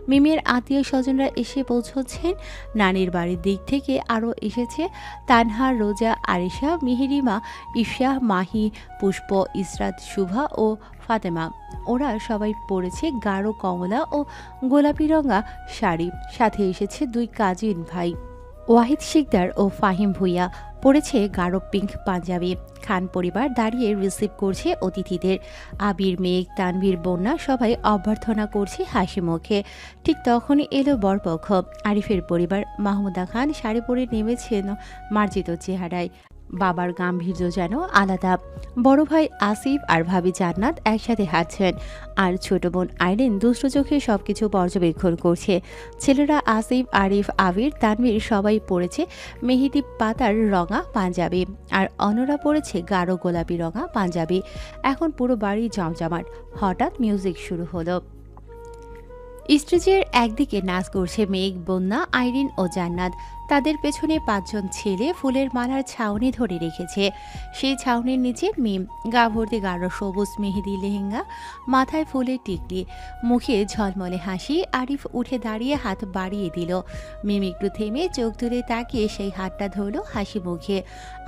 মিমের আত্মীয় স্বজনরা এসে পৌঁছচ্ছেন। নানির বাড়ির দিক থেকে আরও এসেছে তানহা, রোজা, আরিশা, মিহিরিমা, ইফশা, মাহি, পুষ্প, ইসরাত, শুভা ও ফাতেমা। ওরা সবাই পরেছে গাঢ় কমলা ও গোলাপি রঙা শাড়ি। সাথে এসেছে দুই কাজিন ভাই ওয়াহিদ শিকদার ও ফাহিম ভুইয়া, পরেছে গাঢ় পিঙ্ক পাঞ্জাবি। খান পরিবার দাঁড়িয়ে রিসিভ করছে অতিথিদের। আবির, মেঘ, তানভীর, বন্যা সবাই অভ্যর্থনা করছে হাসি মুখে। ঠিক তখনই এলো বরপক্ষ। আরিফের পরিবার। মাহমুদা খান শাড়ি পরে নেমেছেন মার্জিত চেহারায়। বাবার গাম্ভীর্য যেন আলাদা। বড় ভাই আসিফ আর ভাবি জান্নাত একসাথে হাঁটছেন, আর ছোট বোন আইরিন দুষ্ট চোখে সবকিছু পর্যবেক্ষণ করছে। ছেলেরা আসিফ, আরিফ, আবির, তানভীর সবাই পরেছে মেহেদি পাতার রঙা পাঞ্জাবি, আর অন্যরা পরেছে গাঢ় গোলাপি রঙা পাঞ্জাবি। এখন পুরো বাড়ি জমজমাট। হঠাৎ মিউজিক শুরু হলো। স্টেজের একদিকে নাচ করছে মেঘ, বন্যা, আইরিন ও জান্নাত। তাদের পেছনে 5 জন ছেলে ফুলের মালার ছাউনি ধরে রেখেছে। সেই ছাউনির নিচে মিম, গা ভর্তি গাঢ় সবুজ মেহেদি লেহেঙ্গা, মাথায় ফুলের টিকলি, মুখে ঝলমলে হাসি। আরিফ উঠে দাঁড়িয়ে হাত বাড়িয়ে দিল। মিম একটু থেমে চোখ তুলে তাকিয়ে সেই হাতটা ধরল হাসি মুখে।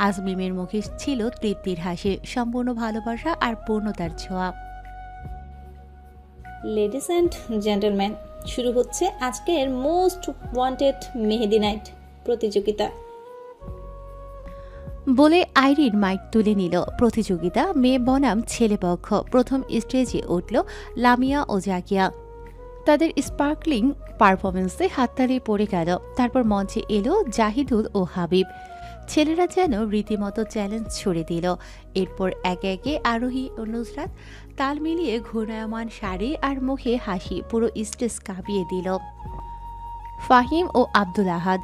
আজ মিমের মুখে ছিল তৃপ্তির হাসি, সম্পূর্ণ ভালোবাসা আর পূর্ণতার ছোঁয়া। লেডিস অ্যান্ড জেন্টলম্যান, শুরু হচ্ছে আজকের মোস্ট ওয়ান্টেড মেহেদি নাইট প্রতিযোগিতা। বলে আইরিন মাইক তুলে নিল। প্রতিযোগিতা মেয়ে বনাম ছেলে পক্ষ। প্রথম স্টেজে উঠল লামিয়া ও জাকিয়া। তাদের স্পার্কলিং পারফরমেন্সে হাততালি পড়ে গেল। তারপর মঞ্চে এলো জাহিদুল ও হাবিব। ছেলেরা যেন রীতিমতো চ্যালেঞ্জ ছুড়ে দিল। এরপর একে একে আরোহী ও নুসরাত তাল মিলিয়ে ঘূর্ণায়মান শাড়ি আর মুখে হাসি পুরো স্টেজ কাঁপিয়ে দিল। ফাহিম ও আব্দুল আহাদ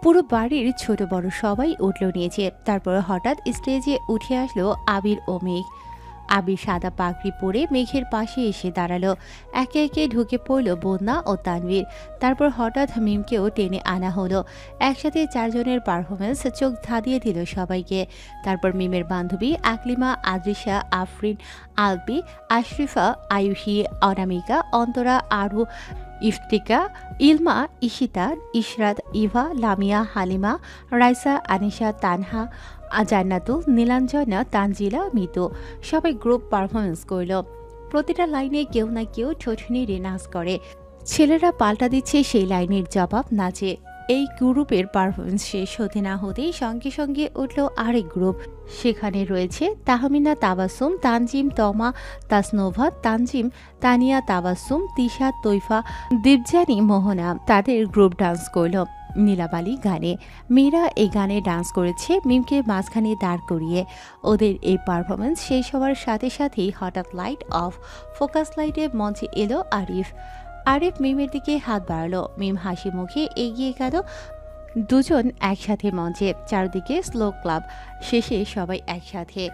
পুরো বাড়ির ছোট বড় সবাই উঠল নিয়েছে। তারপরে হঠাৎ স্টেজে উঠে আসলো আবির ও মেঘ। আবির সাদা পাগড়ি পরে মেঘের পাশে এসে দাঁড়ালো। একে একে ঢুকে পড়ল বন্যা ও তানভীর। তারপর হঠাৎ মিমকেও টেনে আনা হলো। একসাথে চারজনের পারফরমেন্স চোখ ধাঁধিয়ে দিল সবাইকে। তারপর মিমের বান্ধবী আকলিমা, আদ্রিসা, আফরিন, আলবি, আশরিফা, আয়ুষী, অনামিকা, অন্তরা, আরু, ইফতিকা, ইলমা, ইশিতা, ইশরাত, ইভা, লামিয়া, হালিমা, রাইসা, আনিশা, তানহা, জান্নাতুল, নীলাঞ্জনা, তানজিলা, মিতু সবাই গ্রুপ পারফরমেন্স করল। প্রতিটা লাইনে কেউ না কেউ ঠোঁট নেড়ে নাচ করে। ছেলেরা পাল্টা দিচ্ছে সেই লাইনের জবাব নাচে। এই গ্রুপের পারফরমেন্স শেষ হতে না হতেই সঙ্গে সঙ্গে উঠল আরেক গ্রুপ। সেখানে রয়েছে তাহমিনা, তাবাসুম, তানজিম, তমা, তাসনোভা, তানজিম, তানিয়া, তাবাসুম, তিশা, তৈফা, দীপজানি, মোহনা। তাদের গ্রুপ ডান্স করল নীলাবালি গানে। মেয়েরা এই গানে ডান্স করেছে মিমকে মাঝখানে দাঁড় করিয়ে। ওদের এই পারফরমেন্স শেষ হওয়ার সাথে সাথেই হঠাৎ লাইট অফ। ফোকাস লাইটে মঞ্চে এলো আরিফ। আরিফ মিমের দিকে হাত বাড়ালো। মিম হাসি মুখে এগিয়ে গেল। দুজন একসাথে মঞ্চে। চারদিকে স্লো ক্লাব। শেষে সবাই একসাথে।